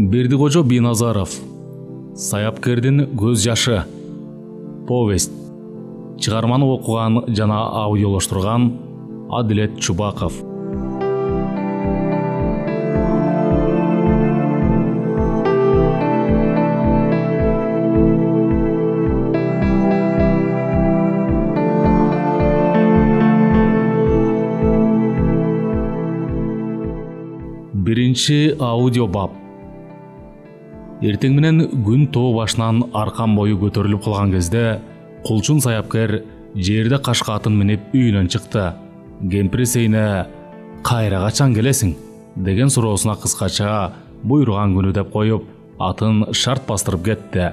Бердикожо Биназаров. Саяпкердин көз жашы. Повесть. Чыгарманы окуган жана аудиолоштурган Адилет Чубаков. Биринчи аудио бап. Эртең менен күн тоо башынан аркан бою көтөрүлүп калган кезде кулчун саяпкер жерде кашка атын минип үйүнөн чыкты. Кемпири сейне «Кайра качан келесиң?» деген суроосуна кыскача буйруган күнү деп коюп, атын шарт бастырып кетти.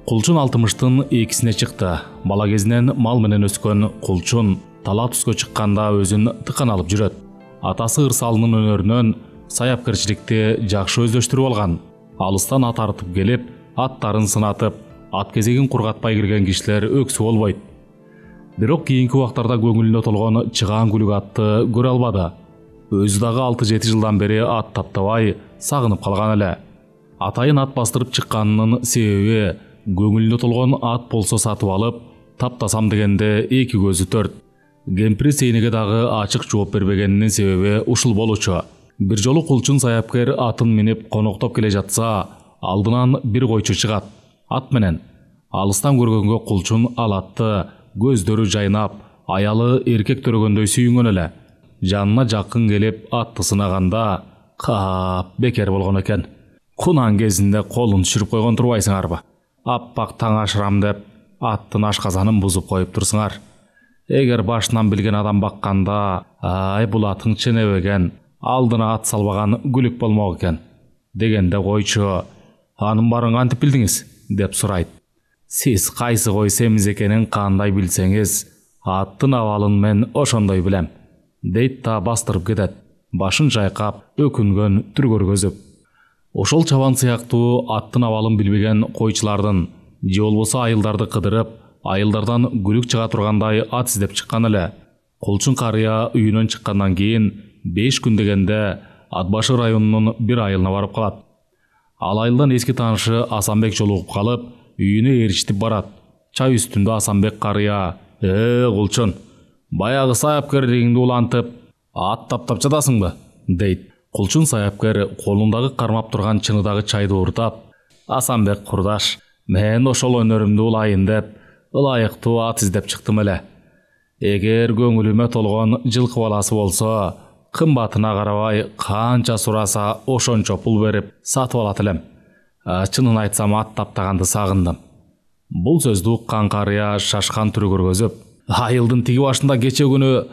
Кулчун алтымыштын экисине чыкты. Бала кезинен мал менен өскөн кулчун тала түскө чыкканда өзүн тыкан алып жүрөт. Атасы ырсалынын өнөрүнөн саяпкерчиликти жакшы өздөштүрүп алган. Алыстан ат артып келип, аттарын сынатып, ат кезегин кургатпай кирген кишилер өксү болбойт. Бирок кийинки убактарда көңүлүнө толгон чыгаан күлүк атты көрө албады. Өзү дагы 6-7 жылдан бери ат таптабай сагынып калган эле. Атайын ат бастырып чыкканынын себеби көңүлүнө толгон ат болсо сатып алып, таптасам дегенде эки көзү төрт. Кемпири сейнеге дагы ачык жооп бербегенинин себеби ушул болчу. Бир жолу кулчун саяпкер атын минип коноктоп келе жатса, алдынан бир койчу чыгат. Ат менен. Алыстан көргөнгө кулчун ал атты көздөрү жайнап, аялы эркек төрөгөндөй сүйүнгөн эле. Жанына жакын келип атты сынаганда, кап бекер болгон экен. Кунан кезинде колун түшүрүп койгон турбайсыңарбы? Аппак таң ашырам деп аттын ашказанын бузуп коюп турсуңар. Эгер башынан билген адам бакканда, ай бул атың ченебеген, алдына ат салбаган күлүк болмок экен дегенде койчу, анын барын кантип билдиңиз деп сурайт. Сиз кайсы кой семиз экенин кандай билсеңиз, аттын абалын мен ошондой билем дейт да бастырып кетет, башын жайкап, өкүнгөн түр көргөзүп. Ошол чабан сыяктуу аттын абалын билбеген койчулардын же болбосо айылдарды кыдырып, айылдардан күлүк чыга тургандай ат издеп чыккан эле. Кулчун карыя үйүнөн чыккандан кийин 5 күн дегенде Атбашы районунун бир айылына барып калат. Ал айылдан эски таанышы Асанбек жолугуп калып, үйүнө ээрчитип барат. Чай үстүндө Асанбек карыя: кулчун, баягы саяпкерлигиңди улантып, ат таптап жатасыңбы?» дейт. Кулчун саяпкер колундагы кармап турган чыныдагы чайды ууртап: «Асанбек курдаш, мен ошол өнөрүмдү улайын деп, ылайыктуу ат издеп чыктым эле. Эгер көңүлүмө толгон жылкы баласы болсо, кымбатына карабай канча сураса ошончо пул берип сатып алат элем. Чынын айтсам, ат таптаганды сагындым». Бул сөздү уккан карыя шашкан түрү көргөзүп: «Айылдын тиги башында кече күнү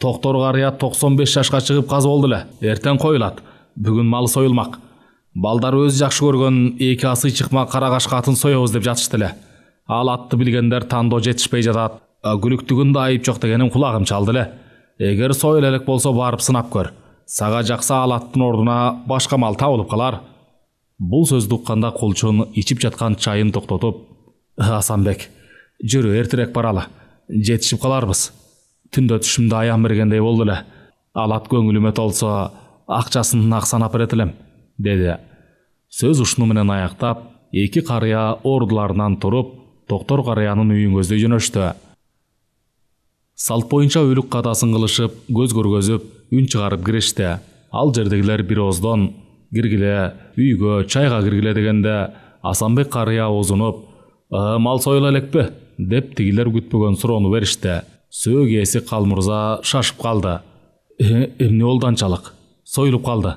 Токтор карыя 95 жашка чыгып казы болду эле. Эртең коюлат. Бүгүн мал союлмак. Балдар өзү жакшы көргөн эки асы чыкма кара кашка атын соебуз деп жатышты эле. Ал атты билгендер тандоо жетишпей жатат. Күлүктүгүндө айып жок дегенин кулагым чалды эле. Эгер союл элек болсо барып сынап көр. Сага жакса ал аттын ордуна башка мал табылып калар». Бул сөздү укканда кулчун ичип жаткан чайын токтотуп: «Асанбек, жүрү, эртерээк баралы. Жетишип каларбыз. Түндө түшүмдө аян бергендей болду эле. Ал ат көңүлүмө толсо, акчасын ак санап берет элем» деди. Сөз ушуну менен аяктап, эки карыя ордуларынан туруп, Токтор карыянын үйүн көздөй жөнөштү. Салт боюнча өлүк катасын кылышып, көз көргөзүп, үн чыгарып киришти. Ал жердегилер бир ооздон: «Киргиле, үйгө, чайга киргиле» дегенде Асанбек карыя оозунуп: «Мал союла элекпи?» деп тигилер күтпөгөн суроону беришти. Сөөгү ээси Калмырза шашып калды. «Эмне болду анчалык? Союлуп калды.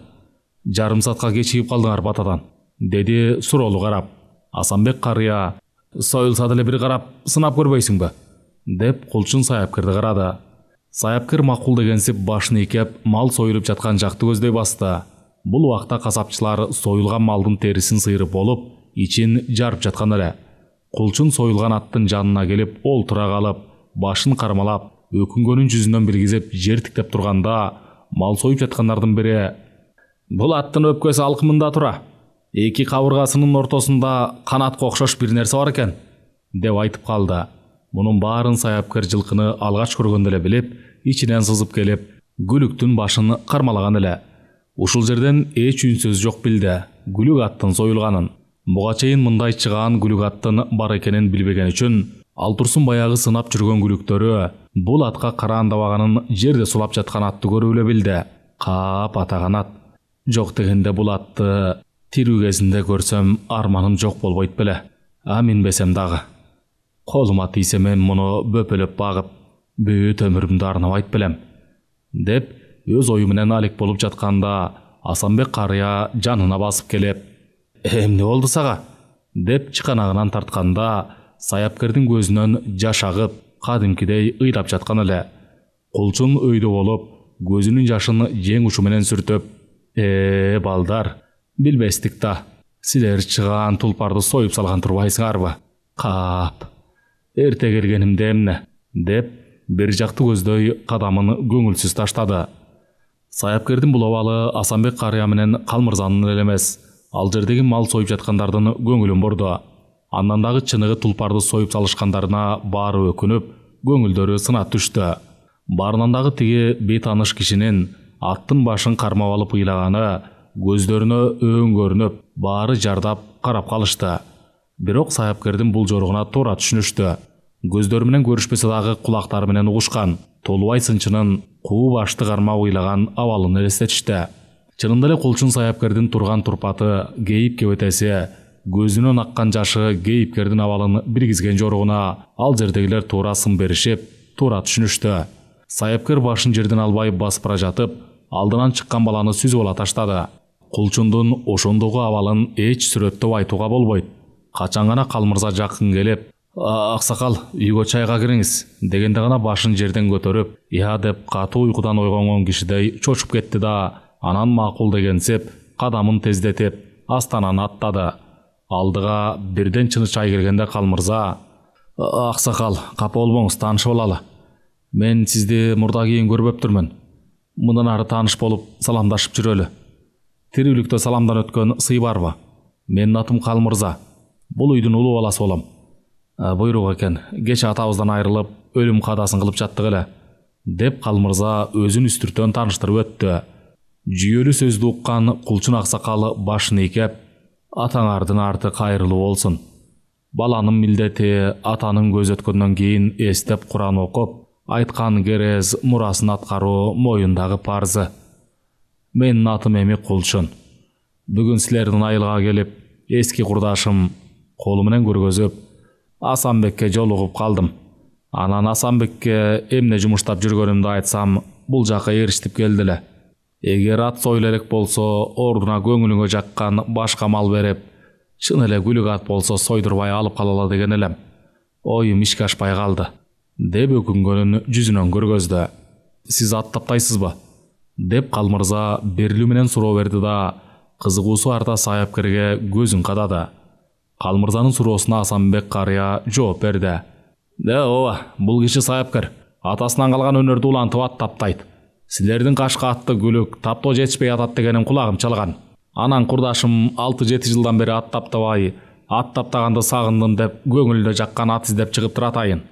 Жарым саатка кечигип калдыңар батадан» деди суроолу карап. Асанбек карыя: «Союлса деле бир карап сынап көрбөйсүңбү?» деп кулчун саяпкерди карады. Саяпкер макул дегенсип башын ийкеп, мал союлуп жаткан жакты көздөй басты. Бул убакта касапчылар союлган малдын терисин сыйрып болуп, ичин жарып жаткан эле. Кулчун союлган аттын жанына келип олтура калып, башын кармалап, өкүнгөнүн жүзүнөн билгизип жер тиктеп турганда, мал союп жаткандардын бири: «Бул аттын өпкөсү алкымында тура. Эки кабыргасынын ортосунда канатка окшош бир нерсе бар экен» деп айтып калды. Мунун баарын саяпкер жылкыны алгач көргөндө эле билип, ичинен сызып келип, күлүктүн башын кармалаган эле. Ушул жерден эч үн сөз жок билди. күлүк аттын союлганын. Буга чейин мындай чыгаан күлүк аттын бар экенин билбеген үчүн ал турсун баягы сынап жүргөн күлүктөрү бул атка караандабаганын жерде сулап жаткан атты көрүп эле билди. Каап атаган ат. Жок дегенде бул атты тирүү кезинде көрсөм арманым жок болбойт беле. А минбесем дагы. Колума тийсе мен муну бөпөлөп багып, бүт өмүрүмдү арнабайт белем. Деп өз ою менен алек болуп жатканда Асанбек карыя жанына басып келип, эмне болду сага? Деп чыканагынан тартканда Саяпкердин көзүнөн жаш агып, кадимкидей ыйлап жаткан эле. Кулчун өйдө болуп, көзүнүн жашын жең учу менен сүртөп, балдар, билбестик да. Силер чыгаан тулпарды союп салган турбайсыңарбы? Кап. Эрте келгенимде эмне? Деп бир жакты көздөй кадамын көңүлсүз таштады. Саяпкердин бул абалы Асанбек карыя менен Калмырзанын эле эмес, ал жердеги мал союп жаткандардын көңүлүн бурду. Андан дагы чыныгы тулпарды союп салышкандарына баары өкүнүп, көңүлдөрү сынап түштү. Барынан дагы тиги бейтаныш кишинин аттын башын кармап алып ыйлаганы көздөрүнө өң көрүнүп, баары жардап карап калышты. Бирок Саяпкердин бул жоругуна туура түшүнүштү. Көздөрү менен көрүшпөсө дагы кулактары менен угушкан, Толубай сынчынын куу башты кармап ыйлаган абалын элестетишти. Чынында эле Кулчун Саяпкердин турган турпаты кейип кебетеси, көзүнөн аккан жашы кейипкердин абалын биргизген жоругуна ал жердегилер туура сын беришип, туура түшүнүштү. Саяпкер башын жерден албай басып бара жатып, алдынан чыккан баланы сүзүп ала таштады. Кулчундун ошондогу абалын эч сүрөттөп айтууга болбойт. Качан гана Калмырза жакын келип, «Аксакал, үйгө чайга кириңиз» дегенде гана башын жерден көтөрүп, «Я» деп катуу уйкудан ойгонгон кишидей чочуп кетти да, анан макул дегенсип, кадамын тездетип, астананы аттады. Алдыга бирден чыны чай келгенде Калмырза, «Аксакал, капа болбоңуз, таанышып алалы. Мен сизди мурда кийин көрбөптүрмүн. Мындан ары тааныш болуп, саламдашып жүрөлү. Тирүүлүктө саламдан өткөн сый барбы? Менин атым Калмырза. Бул үйдүн улуу баласы болом. Буйрук экен, кече атабыздан айрылып, өлүм кадасын кылып жаттык эле», деп Калмырза өзүн үстүртөн тааныштырып өттү. Жүйөлүү сөздү уккан Кулчун аксакал башын ийкеп, «Атаңардын арты кайрылуу болсун. Баланын милдети атанын көз өткөндөн кийин эстеп Куран окуп, айткан керез мурасын аткаруу моюндагы парзы. Менин атым эми Кулчун. Бүгүн силердин айылга келип, эски курдашым колу менен көргөзүп, Асанбекке жолугуп калдым. Анан Асанбекке эмне жумуштап жүргөнүмдү айтсам, бул жака эриштип келди эле. Эгер ат союла элек болсо, ордуна көңүлүңө жаккан башка мал берип, чын эле күлүк ат болсо сойдурбай алып калалы деген элем. Оюм ишке ашпай калды», деп өкүнгөнүн жүзүнөн көргөздү. «Сиз ат таптайсызбы?» деп Калмырза берилүү менен суроо берди да, кызыгуусу арта Саяпкерге көзүн кадады. Калмырзанын суроосуна Асанбек карыя жооп берди. «Ооба, бул киши Саяпкер атасынан калган өнөрдү улантып ат таптайт. Силердин кашка атты күлүк таптоо жетишпей атат дегенин кулагым чалган. Анан курдашым 6-7 жылдан бери ат таптабай, ат таптаганды сагындым деп көңүлүнө жаккан ат издеп чыгып туратайын.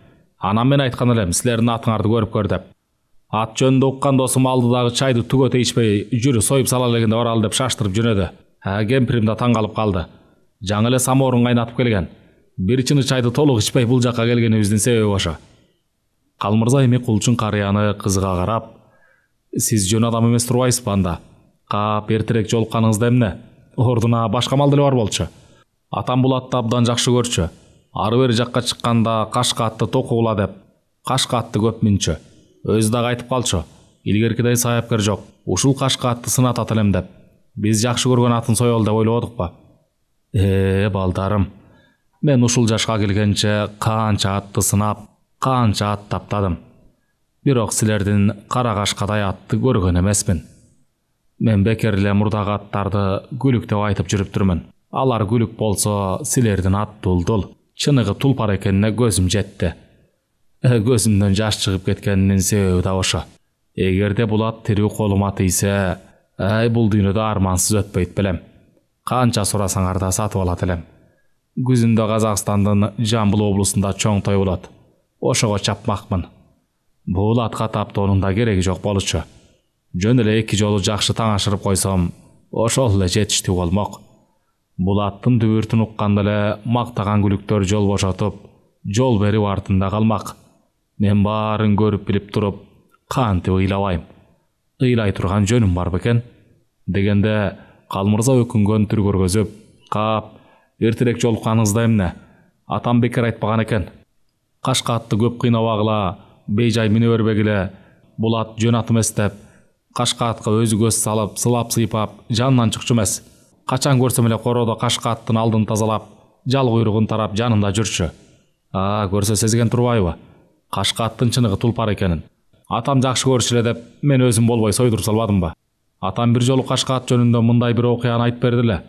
Анан мен айткан элем, силердин атыңарды көрүп көр деп. Ат жөнүндө уккан досум алдыдагы чайды түгөтө ичпей, жүрү союп сала элегенде баралы деп шаштырып жөнөдү. Кемпирим да таң калып калды. Жаңы эле самоорун кайнатып келген. Бир чыны чайды толук ичпей бул жакка келгенибиздин себеби ошо». Калмырза эми Кулчун карыяны кызыга карап, «Сиз жөн адам эмес турбайсызбы анда? Кап эртерээк жолукканыңызда эмне? Ордуна башка мал деле бар болчу. Атам бул атты абдан жакшы көрчү. Ары бери жакка чыкканда кашка атты токугула деп, кашка атты көп мүнчү. Өзү дагы айтып калчу, илгеркидей Саяпкер жок, ушул кашка атты сынатат элем деп. Биз жакшы көргөн атын соёл деп ойлободукпу? Балдарым, мен ушул жашка келгенче канча атты сынап, канча ат таптадым. Бирок силердин кара кашкадай атты көргөн эмесмин. Мен бекер эле мурдагы аттарды күлүк деп айтып жүрүптүрмүн. Алар күлүк болсо, силердин ат тулдул, чыныгы тулпар экенине көзүм жетти. Көзүмдөн жаш чыгып кеткенинин себеби да ошо. Эгерде бул ат тирүү колума тийсе, бул дүйнөдө армансыз өтпөйт белем. Канча сурасаңар да сатып алат элем. Күзүндө Казакстандын Жамбыл облусунда чоң той болот. Ошого чапмакмын. Бул атка таптоонун да кереги жок болчу. Жөн эле 2 жолу жакшы таң ашырып койсом, ошол эле жетиштүү болмок. Булаттын дүбүртүн укканда эле мактаган күлүктөр жол бошотуп, жол берип артында калмак. Мен баарын көрүп билип туруп, кантип ыйлабайм. Ыйлай турган жөнүм бар бекен? Дегенде Калмырза өкүнгөн түр көргөзүп, кап, эртерээк жолукканыңызда эмне? Атам бекер айтпаган экен. Кашка атты көп кыйнабагыла, бейжай мине бербегиле, бул ат жөн ат эмес деп, кашка атка өзү көз салып, сылап сыйпап, жанынан чыкчу эмес. Качан көрсөм эле короодо кашка аттын алдын тазалап, жал куйругун тарап жанында жүрчү. Көрсө сезген турбайбы? Кашка аттын чыныгы тулпар экенин. Атам жакшы көрчү эле деп, мен өзүм болбой сойдуруп салбадымбы? Атам бир жолу кашка ат жөнүндө мындай бир окуяны айтып берди эле.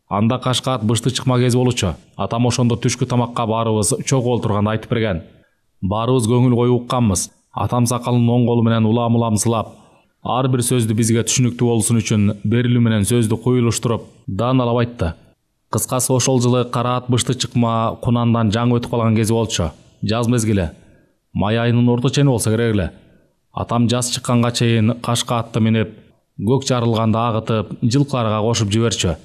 Анда кашка ат бышты чыкма кез болчу. Атам ошондо түшкү тамакка баарыбыз чогуу олтурганда айтып берген. Баарыбыз көңүл коюп укканбыз. Атам сакалын оң колу менен улам-улам сылап, ар бир сөздү бизге түшүнүктүү болсун үчүн берилүү менен сөздү куюлуштуруп, дааналап айтты. Кыскасы ошол жылы кара ат бышты чыкма кунандан жаңы өтүп калган кези болчу. Жаз мезгили. Май айынын орто чени болсо керек эле. Атам жаз чыкканга чейин кашка атты минип, көк жарылганда агытып, жылкыларга кошуп жиберчү.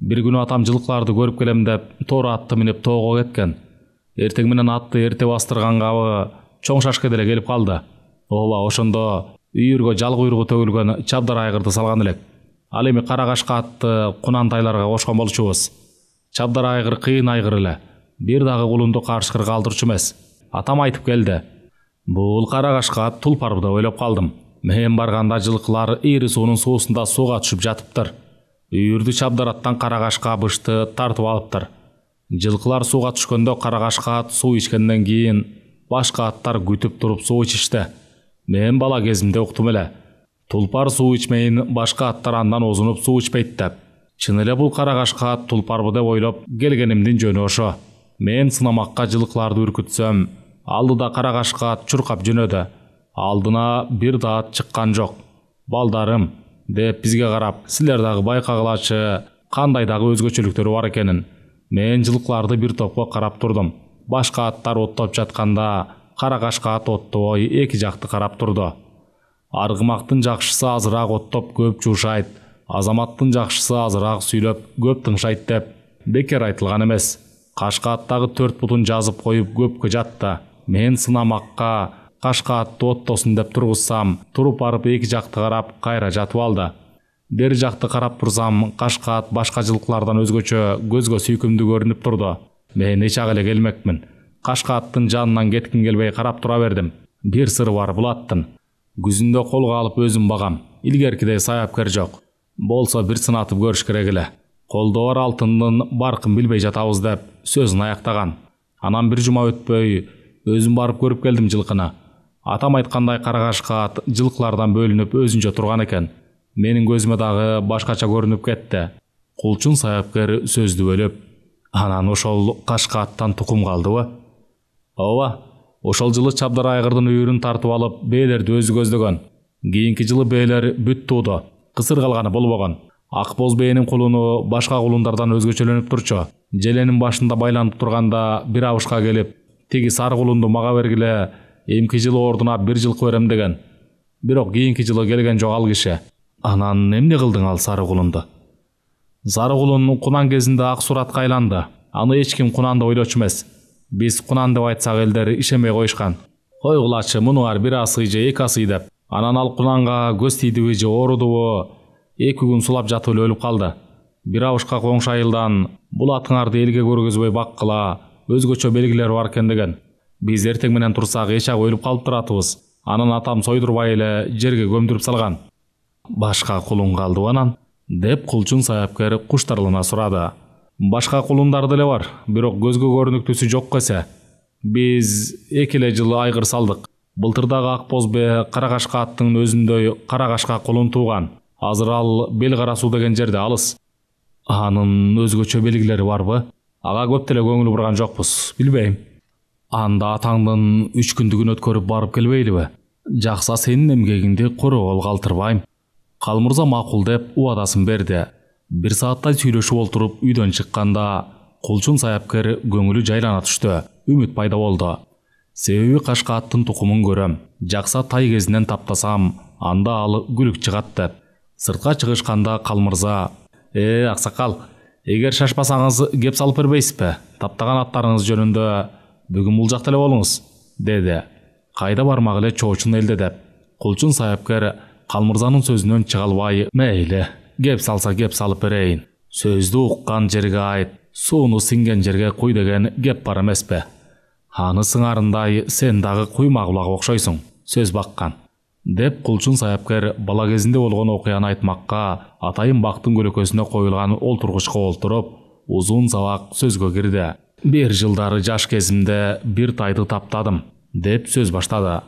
Бир күнү атам жылкыларды көрүп келем деп, тоор атты минип тоого кеткен. Эртең менен атты эрте бастыргангабы чоң шашка деле келип калды. Ооба, ошондо үйүргө жал куйругу төгүлгөн чабдар айгырды салган элек. Ал эми кара кашка атты кунантайларга кошкон болчубуз. Чабдар айгыр кыйын айгыр эле. Бир дагы кулунду карышкыр калтырчу эмес. Атам айтып келди. Бул кара кашка ат тулпар деп ойлоп калдым. Мен барганда жылкылар ири суунун суусунда сууга түшүп жатыптыр. Үйүрдү чабдар аттан кара кашка бышты тартып алыптыр. Жылкылар сууга түшкөндө кара кашка ат суу ичкенден кийин башка аттар күтүп туруп суу ичишти. Мен бала кезимде уктум эле. Тулпар суу ичмейин, башка аттар андан озунуп суу ичпейт деп. Чын эле бул кара кашка ат тулпарбы деп ойлоп келгенимдин жөнү ошо. Мен сынамакка жылкыларды үркүтсөм, алдыда кара кашка ат чуркап жөнөдү. Алдына бир да ат чыккан жок. Балдарым деп бизге карап, силер дагы байкагылачы, кандай дагы өзгөчөлүктөрү бар экенин. Мен жылкыларды бир топко карап турдум. Башка аттар оттоп жатканда, кара кашка ат оттобой эки жакты карап турду. Аргымактын жакшысы азыраак оттоп көп жуушайт, азаматтын жакшысы азыраак сүйлөп көп тыңшайт деп бекер айтылган эмес. Кашка аттагы 4 бутун жазып коюп көпкө жатты. Мен сынамакка кашка атты оттосун деп тургузсам, туруп барып эки жакты карап кайра жатып алды. Бери жакты карап турсам, кашка ат башка жылкылардан өзгөчө көзгө сүйкүмдүү көрүнүп турду. Мен эч ак эле келмекмин. Кашка аттын жанынан кетким келбей карап тура бердим. Бир сыры бар бул аттын. Күзүндө колго алып өзүм багам. Илгеркидей саяпкер жок. Болсо бир сынатып көрүш керек эле. Колдо бар алтындын баркын билбей жатабыз деп сөзүн аяктаган. Анан бир жума өтпөй өзүм барып көрүп келдим жылкыны. Атам айткандай кара кашка ат жылкылардан бөлүнүп өзүнчө турган экен. Менин көзүмө дагы башкача көрүнүп кетти. Кулчун саяпкер сөздү бөлүп, анан ошол кашка аттан тукум калдыбы? Ооба, ошол жылы чабдар айгырдын үйүрүн тартып алып, бээлерди өзү көздөгөн. Кийинки жылы бээлер бүт тууду, кысыр калганы болбогон. Ак боз бээнин кулуну башка кулундардан өзгөчөлөнүп турчу. Желенин башында байланып турганда бир абышка келип, тиги сары кулунду мага бергиле, эмки жылы ордуна бир жылкы берем деген. Бирок кийинки жылы келген жок ал киши. Анан эмне кылдың ал сары кулунду? Сары кулун кунан кезинде ак суратка айланды. Аны эч ким кунан деп ойлочу эмес. Биз кунан деп айтсак элдер ишенбей коюшкан. Койгулачы, мунуңар бир асый же эки асый деп. Анан ал кунанга көз тийдиби же оорудубу, 2 күн сулап жатып эле өлүп калды. Бир абышка коңшу айылдан бул атыңарды элге көргөзбөй баккыла, өзгөчө белгилери бар экен деген. Биз эртең менен турсак эч ак өлүп калып туратыбыз. Анан атам сойдурбай эле жерге көмдүрүп салган. Башка кулун калдыбы анан? Деп кулчун саяпкер куштарлана сурады. Башка кулундар деле бар, бирок көзгө көрүнүктүүсү жок эсе. Биз 2 эле жылы айгыр салдык. Былтырдагы ак боз бээ кара кашка аттын өзүндөй кара кашка кулун тууган. Азыр ал Бел Кара суу деген жерде алыс. Анын өзгөчө белгилери барбы? Ага көп деле көңүл бурган жокпуз, билбейм. Анда атаңдын 3 күндүгүн өткөрүп барып келбейлиби? Жакса сенин эмгегиңди короол калтырбайм. Калмырза макул деп убадасын берди. 1 сааттай сүйлөшүп олтуруп үйдөн чыкканда кулчун саяпкер көңүлү жайлана түштү. Үмүт пайда болду. Себеби кашка аттын тукумун көрөм. Жакса тай кезинен таптасам, анда ал күлүк чыгат деп. Сыртка чыгышканда Калмырза: аксакал, Егер шашпасаңыз кеп салып бербейсіз бе? Таптаған аттарыңыз жөнүндө бүгүн бул жакта эле болуңуз, деди. Кайда бармак эле чоочун элде деп. Кулчун саяпкер Калмырзанын сөзүнөн чыга албай, мейли, кеп салса кеп салып берейин. Сөздү уккан жерге айт, сууну сиңген жерге куй деген кеп бар эмеспи? Аны сыңарындай сен дагы куймагулага окшойсуң, сөз баккан. Деп Кулчун саяпкер бала кезинде болгон окуяны айтмакка атайын бактын көлөкөсүнө коюлган олтургучка олтуруп, узун сабак сөзгө кирди. Бир жылдары жаш кезимде бир тайды таптадым, деп сөз баштады.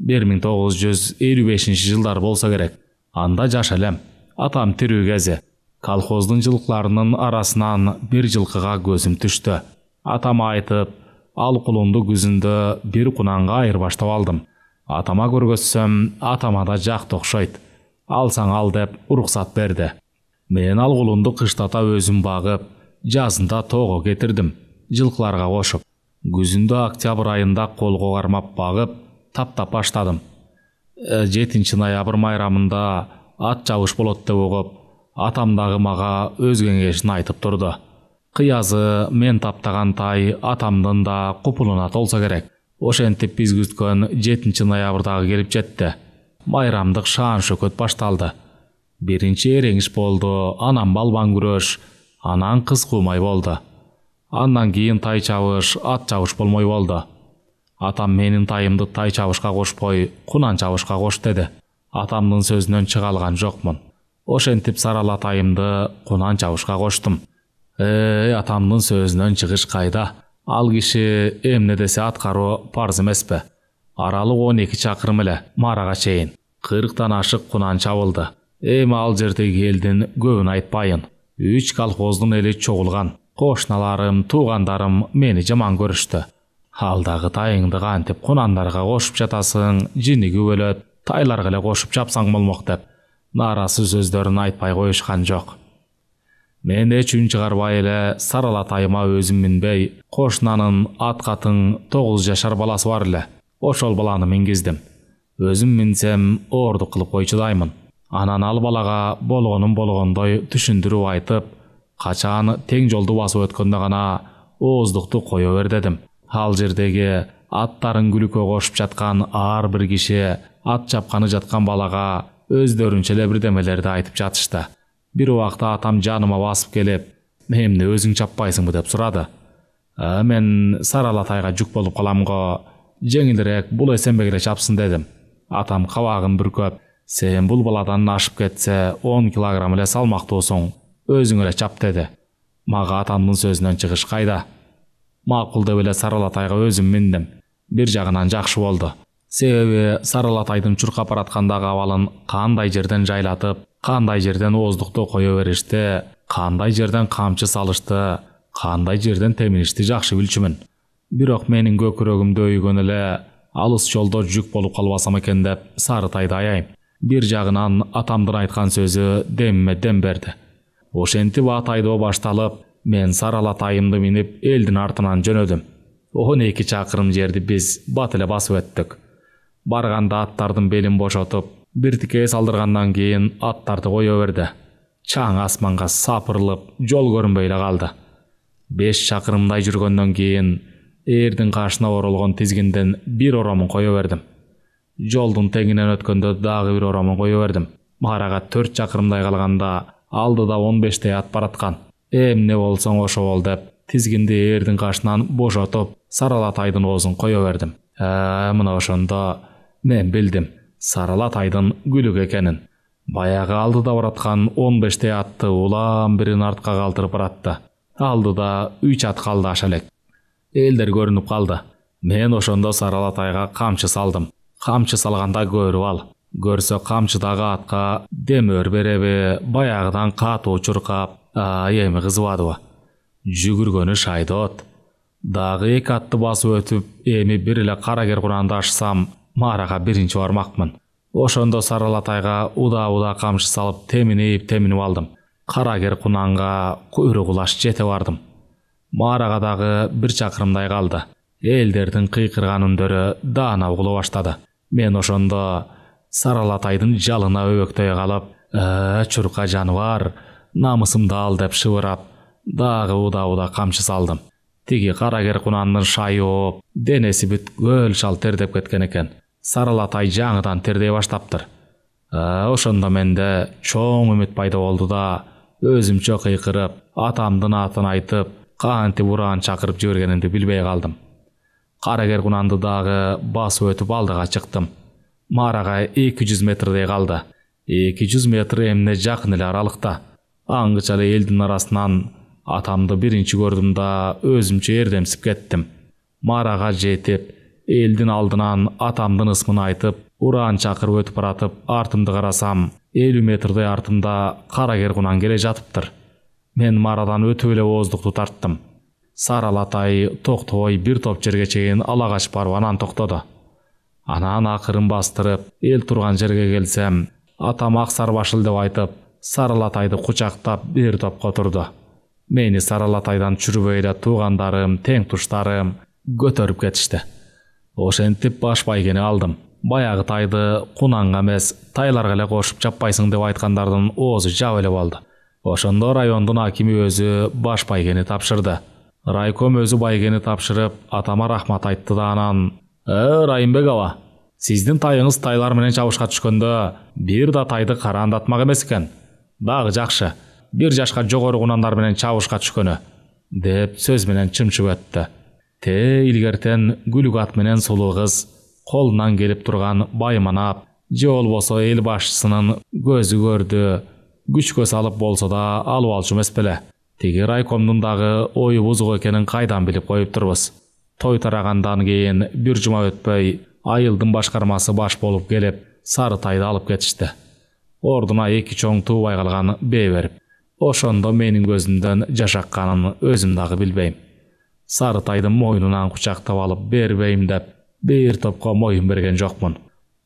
1955-жылдар болсо керек. Анда жаш элем. Атам тирүү кези. Колхоздун жылкыларынын арасынан бир жылкыга көзүм түштү. Атам айтып, ал кулунду күзүндө бир кунанга айырбаштап алдым. Атама көргөзсөм, атама да жакты окшойт. Алсаң ал деп уруксат берди. Мен ал кулунду кыштата өзүм багып, жазында тоого кетирдим, жылкыларга кошуп. Күзүндө октябрь айында колго кармап багып, таптап баштадым. 7 ноябрь майрамында ат жабыш болот деп угуп, атам дагы мага өз кеңешин айтып турду. Кыязы мен таптаган тай атамдын да купулуна толсо керек. Ошентип биз күткөн 7 ноябрдагы келип жетти. Майрамдык шаан шөкөт башталды. Биринчи эреңиш болду, анан балбан күрөш, анан кыз куумай болду. Андан кийин тай чабыш, ат чабыш болмой болду. Атам менин тайымды тай чабышка кошпой, кунан чабышка кош деди. Атамдын сөзүнөн чыга алган жокмун. Ошентип сарала тайымды кунан чабышка коштум. Атамдын сөзүнөн чыгыш кайда? Ал киши эмне десе аткаруу парз эмеспи? Аралык 12 чакырым эле, Марага чейин. 40тан ашык кунан чабылды. Эми ал жердеги элдин көбүн айтпайын. 3 колхоздун эли чогулган. Кошуналарым, туугандарым мени жаман көрүштү. Ал дагы тайыңды кантип кунандарга кошуп жатасың, жини күбөлөт, тайларга эле кошуп чапсаң болмок деп. Нааразы сөздөрүн айтпай коюшкан жок. Мен эчүн чыгарбай эле сарала тайыма өзүм минбей, кошунанын ат катын 9 жашар баласы бар эле. Ошол баланы мингиздим. Өзүм минсем оордук кылып койчудаймын. Анан ал балага болгонун болгондой түшүндүрүп айтып, качан тең жолду басып өткөндө гана ооздукту кое бер дедим. Ал жердеги аттарын күлүккө кошуп жаткан ар бир киши ат чапканы жаткан балага өздөрүнчө эле бирдемелерди айтып жатышты. Бир убакта атам жаныма басып келип, "Эмне өзүң чаппайсыңбы?" деп сурады. Мен сарала тайга жүк болуп калам го, жеңилирээк бул эсенбек эле чапсын дедим. Атам кабагын бүркөп, "Сен бул баладан ашып кетсе 10 килограмм эле салмактуусуң, өзүң эле чап" деди. Мага атамдын сөзүнөн чыгыш кайда? Макул деп эле сарала тайга өзүм миндим. Бир жагынан жакшы болду. Себеби сарала тайдын чуркап бараткандагы абалын кандай жерден жайлатып, кандай жерден ооздукту кое беришти, кандай жерден камчы салышты, кандай жерден теминишти жакшы билчүмүн. Бирок менин көкүрөгүмдө өйгөн эле алыс жолдо жүк болуп калбасам экен деп сары тайды аяйм. Бир жагынан атамдын айткан сөзү демиме дем берди. Ошентип ат айдоо башталып, мен сарала тайымды минип элдин артынан жөнөдүм. 12 чакырым жерди биз бат эле басып өттүк. Барганда аттардын белин бошотуп, бир тике салдыргандан кийин аттарды кое берди. Чаң асманга сапырылып, жол көрүнбөй эле калды. 5 чакырымдай жүргөндөн кийин эрдин кашына оролгон тизгинден бир оромун кое бердим. Жолдун тегинен өткөндө дагы бир оромун кое бердим. Марага 4 чакырымдай калганда алдыда 15 ат бараткан. Эмне болсоң ошо бол деп, тизгинди эрдин кашынан бошотуп, сарала тайдын оозун кое бердим. Мына ошондо мен билдим сарала тайдын күлүк экенин. Баягы алдыда бараткан 15 атты улам бирин артка калтырып баратты. Алдыда 3 ат калды аша элек. Элдер көрүнүп калды. Мен ошондо сарала тайга камчы салдым. Камчы салганда көрүп ал. Көрсө камчыдагы атка демөр береби, баягыдан катуу чуркап, эми кызыбадыбы. Жүгүргөнү шайдот. Дагы 2 атты басып өтүп, эми бир эле карагер кунанды ашсам, Марага биринчи бармакмын. Ошондо сарала тайга уда камчы салып теминип алдым. Карагер кунанга куйрук улаш жете бардым. Марага дагы 1 чакырымдай калды. Элдердин кыйкырган үндөрү даана угула баштады. Мен ошондо сарала тайдын жалына өбөктөй калып, чурка жаныбар, намысымды ал деп шыбырап, Дагы уда камчы салдым. Тиги карагер кунандын шайып, денеси бүт көл шал тердеп кеткен экен. Саралатай жаңыдан тердей баштаптыр. Ошондо менде чоң үмүт пайда болду да, өзүмчө кыйкырып, атамдын атын айтып, кантип уран чакырып жибергенимди билбей калдым. Карагер кунанды дагы басып өтүп алдыга чыктым. Марага 200 метрдей калды. 200 метр эмне жакын эле аралыкта. Аңгыча эле элдин арасынан атамды биринчи көрдүм да өзүмчө эрдемсип кеттим. Марага жетип, элдин алдынан атамдын ысмын айтып, уран чакырып өтүп баратып, артымды карасам, 50 метрдей артымда карагер кунан келе жатыптыр. Мен марадан өтүп эле ооздукту тарттым. Саралатай токтобой бир топ жерге чейин ала качып барып анан токтоду. Анан акырын бастырып, эл турган жерге келсем, атам Аксар башыл деп айтып, Саралатайды кучактап бир топко турду. Мени Саралатайдан чүрбөй эле туугандарым, тең туштарым көтөрүп кетишти. Ошентип баш байгени алдым. Баягы тайды кунанга эмес, тайларга эле кошуп жаппайсың деп айткандардын оозу жап эле болду. Ошондо райондун акими өзү баш байгени тапшырды. Райком өзү байгени тапшырып, атама рахмат айтты да анан: Райымбек аба, сиздин тайыңыз тайлар менен чабышка түшкөндө бир да тайды караандатмак эмес экен. Дагы жакшы, 1 жашка жогору кунандар менен чабышка түшкөнү, деп сөз менен чымчып өттү. Илгертен күлүк ат менен сулуу кыз, колунан келип турган байманап, же болбосо эл башчысынын көзү көрдү, күчкө салып болсо да алып алчу эмес беле. Тиги райкомдун дагы ою бузук экенин кайдан билип коюп турбуз. Той тарагандан кийин бир жума өтпөй айылдын башкармасы баш болуп келип, Сарытайды алып кетишти. Ордуна 2 чоң туубай калган бээ берип. Ошондо менин көзүмдөн жашакканын өзүм дагы билбейм. Сарытайдын мойнунан кучактап алып бербейм деп бир топко моюн берген жокмун.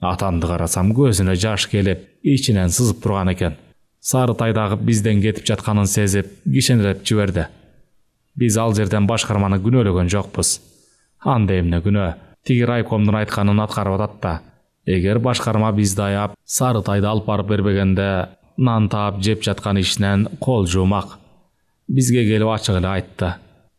Атамды карасам көзүнө жаш келип, ичинен сызып турган экен. Сарытай дагы бизден кетип жатканын сезип, кишенелеп жиберди. Биз ал жерден башкарманы күнөөлөгөн жокпуз. Анда эмне күнөө? Тиги райкомдун айтканын аткарып атат да. Эгер башкарма бизди аяп, Сарытайды алып барып бербегенде, нан таап жеп жаткан ишинен кол жуумак. Бизге келип ачык эле айтты.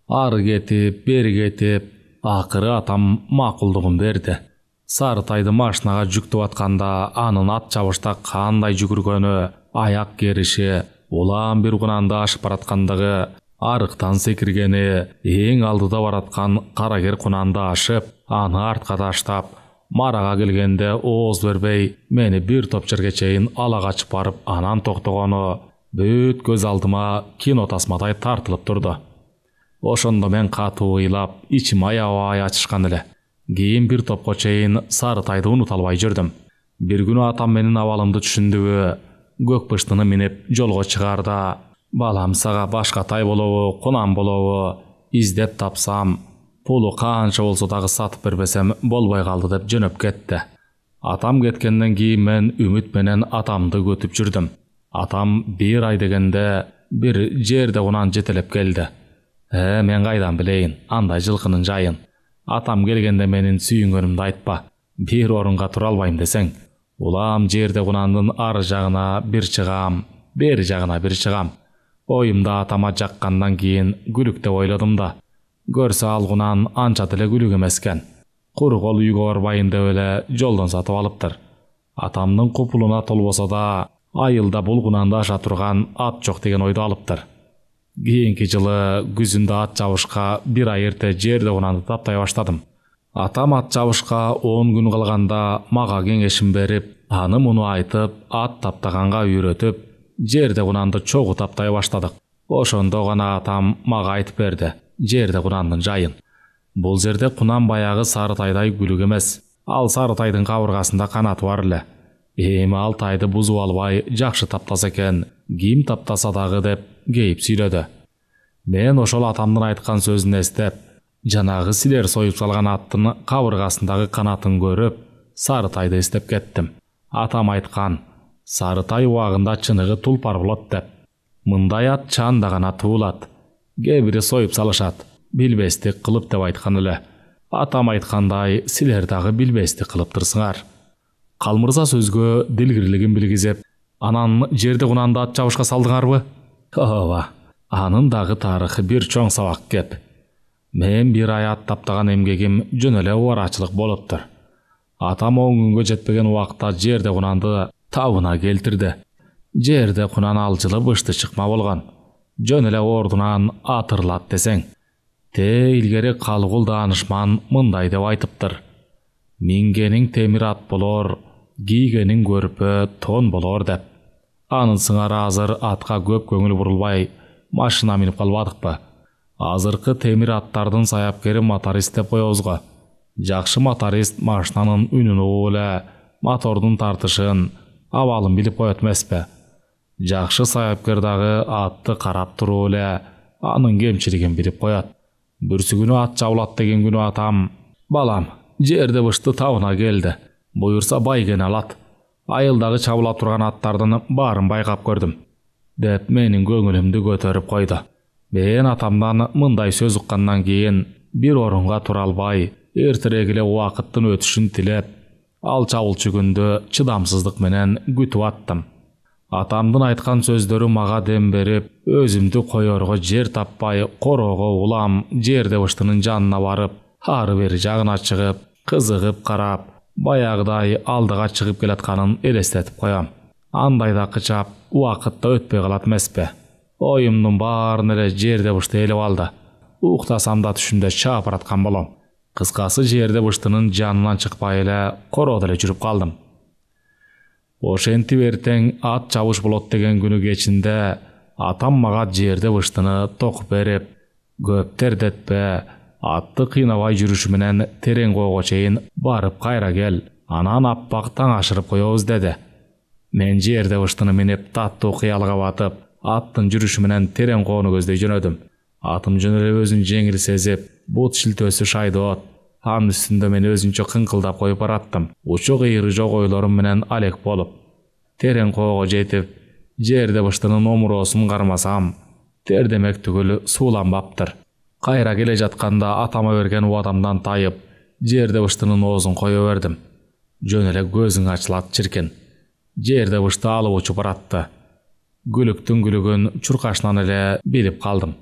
Ары кетип, бери кетип, акыры атам макулдугун берди. Сарытайды машинага жүктөп атканда анын ат чабышта кандай жүгүргөнү, аяк кериши, улам бир кунанды ашып бараткандыгы, арыктан секиргени, эң алдыда бараткан карагер кунанды ашып, аны артка таштап, марага келгенде ооз бербей, мени бир топ жерге чейин ала качып барып, анан токтогону бүт көз алдыма кино тасмадай тартылып турду. Ошондо мен катуу ыйлап, ичим аябай ачышкан эле. Кийин бир топко чейин Сарытайды унута албай жүрдүм. Бир күнү атам менин абалымды түшүндүбү, көк пыштыны минип жолго чыгарда, балам сага башка тай болобу, кунан болобу, издеп тапсам, пулу канча болсо дагы сатып бербесем болбой калды деп жөнөп кетти. Атам кеткенден кийин мен үмүт менен атамды күтүп жүрдүм. Атам бир ай дегенде бир жерде кунан жетелеп келди. Мен кайдан билейин андай жылкынын жайын. Атам келгенде менин сүйүнгөнүмдү айтпа. Бир орунга тура албайм десең, улам жерде кунандын ары жагына бир чыгам, бери жагына бир чыгам. Оюмда атама жаккандан кийин күлүк деп ойлодум да. Көрсө ал кунан анча деле күлүк эмес экен. Куру кол үйгө барбайын деп эле жолдон сатып алыптыр. Атамдын купулуна толбосо да айылда бул кунанды аша турган ат жок деген ойду алыптыр. Кийинки жылы күзүндө ат чабышка бир ай эрте жерде кунанды таптай баштадым. Атам ат чабышка 10 күн калганда мага кеңешин берип, аны муну айтып, ат таптаганга үйрөтүп, жерде кунанды чогуу таптай баштадык. Ошондо гана атам мага айтып берди жерде кунандын жайын. Бул жерде кунан баягы Сарытайдай күлүк эмес. Ал Сарытайдын кабыргасында канаты бар эле. Эми ал тайды бузуп албай жакшы таптаса экен, ким таптаса дагы деп кейип сүйлөдү. Мен ошол атамдын айткан сөзүн эстеп, жанагы силер союп салган аттын кабыргасындагы канатын көрүп, Сарытайды эстеп кеттим. Атам айткан, Сарытай убагында чыныгы тулпар болот деп. Мындай ат чанда гана туулат. Кээ-бири союп салышат, билбестик кылып деп айткан эле. Атам айткандай, силер дагы билбестик кылыптырсыңар. Калмырза сөзгө дилгирлигин билгизип, анан жерде кунанды ат чабышка салдыңарбы? Ооба, Анын дагы тарыхы бир чоң сабак кеп. Мен бир ай аттаптаган эмгегим жөн эле убарачылык болуптур. Атам 10 күнгө жетпеген убакта жерде кунанды табына келтирди. Жерде кунан алжылы бышты чыкма болгон. Жөн эле ордунан атырлат десең. Илгери калгул даанышман мындай деп айтыптыр. Мингениң темир ат болор, кийгениң көрпө тон болор деп. Анын сыңары азыр атка көп көңүл бурулбай, машина минип калбадыкпы? Азыркы темир аттардын саяпкери моторист деп коебузго. Жакшы моторист машинанын үнүн угуп эле, мотордун тартышын, абалын билип коет эмеспи? Жакшы саяпкер дагы атты карап туруп эле, анын кемчилигин билип коет. Бүрсү күнү ат жабылат деген күнү атам: "Балам, жерде бышты табына келди. Буйурса байгени алат. Айылдагы чабыла турган аттардын баарын байкап көрдүм" деп менин көңүлүмдү көтөрүп койду. Мен атамдан мындай сөз уккандан кийин бир орунга тура албай, эртерээк эле убакыттын өтүшүн тилеп, ал чабылчу күндө чыдамсыздык менен күтүп аттым. Атамдын айткан сөздөрү мага дем берип, өзүмдү коерго жер таппай, короого улам жерде быштынын жанына барып, ары бери жагына чыгып, кызыгып карап, баягыдай алдыга чыгып келатканын элестетип коем. Андай да кычап, убакытта өтпөй калат эмеспи? Оюмдун баарын эле жерде бышты элип алды. Уктасам да түшүндө чапыраткан болом. Кыскасы, жерде быштынын жанынан чыкпай эле короодо эле жүрүп калдым. Ошентип эртең ат чабыш болот деген күнү кечинде атам мага жерде быштыны токуп берип, көп тердетпе, атты кыйнабай жүрүшү менен терең коого чейин барып кайра кел, анан аппак таң ашырып коебуз деди. Мен жерде быштыны минип таттуу кыялга батып, аттын жүрүшү менен терең коону көздөй жөнөдүм. Атым жөн эле өзүн жеңил сезип, бут шилтөөсү шайдоот. Анын үстүндө мен өзүнчө кыңкылдап коюп бараттым. Учу кыйры жок ойлорум менен алек болуп. Терең коого жетип, жерде быштынын омуроосун кармасам, тердемек түгүл сууланбаптыр. Кайра келе жатканда атама берген убадамдан тайып, жерде быштынын оозун кое бердим. Жөн эле көзүң ачылат чиркин. Жерде бышты алып учуп баратты. Гүлүктүн гүлүгүн чуркашынан эле билип калдым.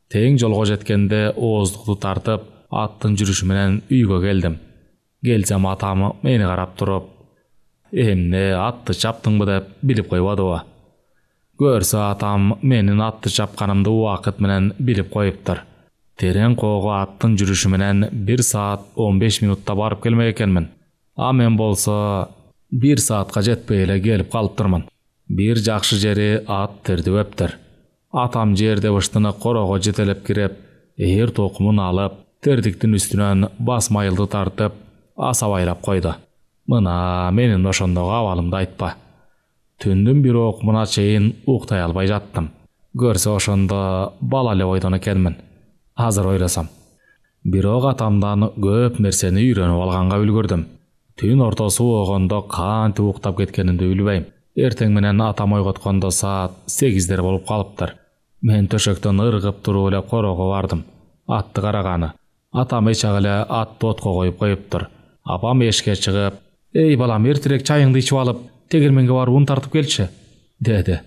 Тең жолго жеткенде ооздукту тартып, аттын жүрүшү менен үйгө келдим. Келсем атам мени карап туруп: "Эмне, атты чаптыңбы?" деп билип койбодубу? Көрсө атам менин атты чапканымды убакыт менен билип коюптур. Терең коого аттын жүрүшү менен 1 саат 15 минутта барып келмек экенмин. А мен болсо 1 саатка жетпей эле келип калыптырмын. Бир жакшы жери ат тердибептир. Атам жерде быштыны короого жетелеп кирип, ээр токумун алып, тердиктин үстүнөн бас майылды тартып, асабайлап койду. Мына менин ошондогу абалымды айтпа. Түндүн бир окумуна чейин уктай албай жаттым. Көрсө ошондо бала эле бойдон экенмин. Азыр ойлосом. Бирок атамдан көп нерсени үйрөнүп алганга үлгүрдүм. Түн ортосу болгондо кантип уктап кеткенимди билбейм. Эртең менен атам ойготкондо саат 8 болуп калыптыр. Мен төшөктөн ыргып туруп эле короого бардым. Атты караганы. Атам эчак эле атты отко коюп коюптур. Апам эшикке чыгып: "Эй балам, эртерээк чайыңды ичип алып, тегирменге барып ун тартып келчи" деди.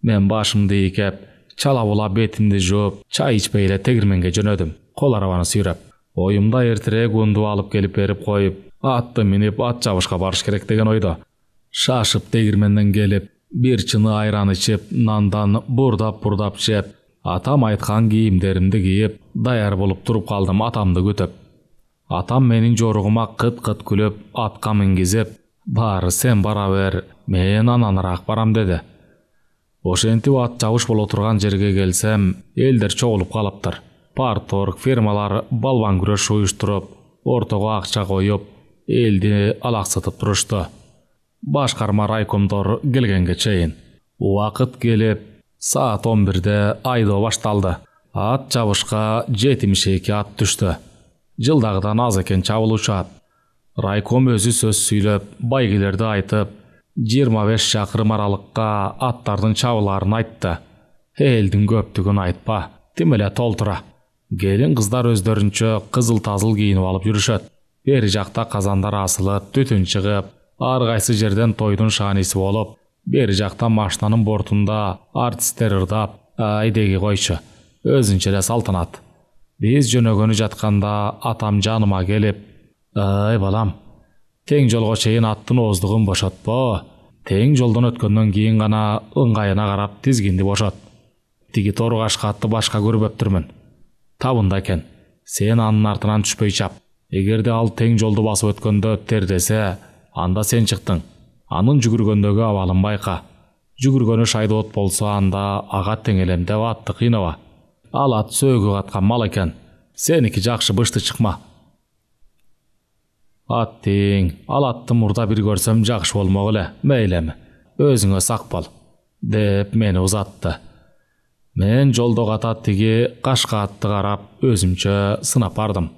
Мен башымды ийкеп, чала була бетимди жууп, чай ичпей эле тегирменге жөнөдүм, кол арабаны сүйрөп. Оюмда эртерээк унду алып келип берип коюп, атты минип ат жабышка барыш керек деген ойдо. Шашып тегирменден келип, бир чыны айран ичип, нандан бурдап жеп, атам айткан кийимдеримди кийип, даяр болуп туруп калдым атамды күтүп. Атам менин жоругума кыт-кыт күлүп, атка мингизип: "Баары сен бара бер, мен ананыраак барам" деди. Ошентип ат жабыш боло турган жерге келсем, элдер чогулуп калыптыр. Парторг, фермалар балбан күрөш уюштуруп, ортого акча коюп, элди алаксытып турушту. Башкарма райкомдор келгенге чейин. Убакыт келип, саат 11-де айдоо башталды. Ат жабышка 72 ат түштү. Жылдагыдан аз экен чабылуучу ат. Райком өзү сөз сүйлөп, байгелерди айтып, 25 чакырым аралыкка аттардын чабыларын айтты. Элдин көптүгүн айтпа, тим эле толтура. Келин кыздар өздөрүнчө кызыл тазыл кийинип алып жүрүшөт. Бери жакта казандар асылып, түтүн чыгып, ар кайсы жерден тойдун шааниси болуп, бери жакта машинанын бортунда артисттер ырдап, Айдеги койчу, өзүнчө эле салтанат. Биз жөнөгөнү жатканда атам жаныма келип, ай балам, тең жолго чейин аттын ооздугун бошотпо. Тең жолдон өткөндөн кийин гана ыңгайына карап тизгинди бошот. Тиги тору кашка атты башка көрбөптүрмүн. Табында экен. Сен анын артынан түшпөй чап. Эгерде ал тең жолду басып өткөндө тердесе, анда сен чыктың. Анын жүгүргөндөгү абалын байка. Жүгүргөнү шайдоот болсо, анда ага теңелемдеп атты кыйнава. Ал ат сөөгү каткан мал экен. Сеники жакшы бышты чыкма. Аттың, ал атты мурда бир көрсөм жакшы болмок эле, мейлеми, өзүңө сак бол, деп мени узатты. Мен жолдо ката тиги кашка атты карап, өзүмчө сынап бардым.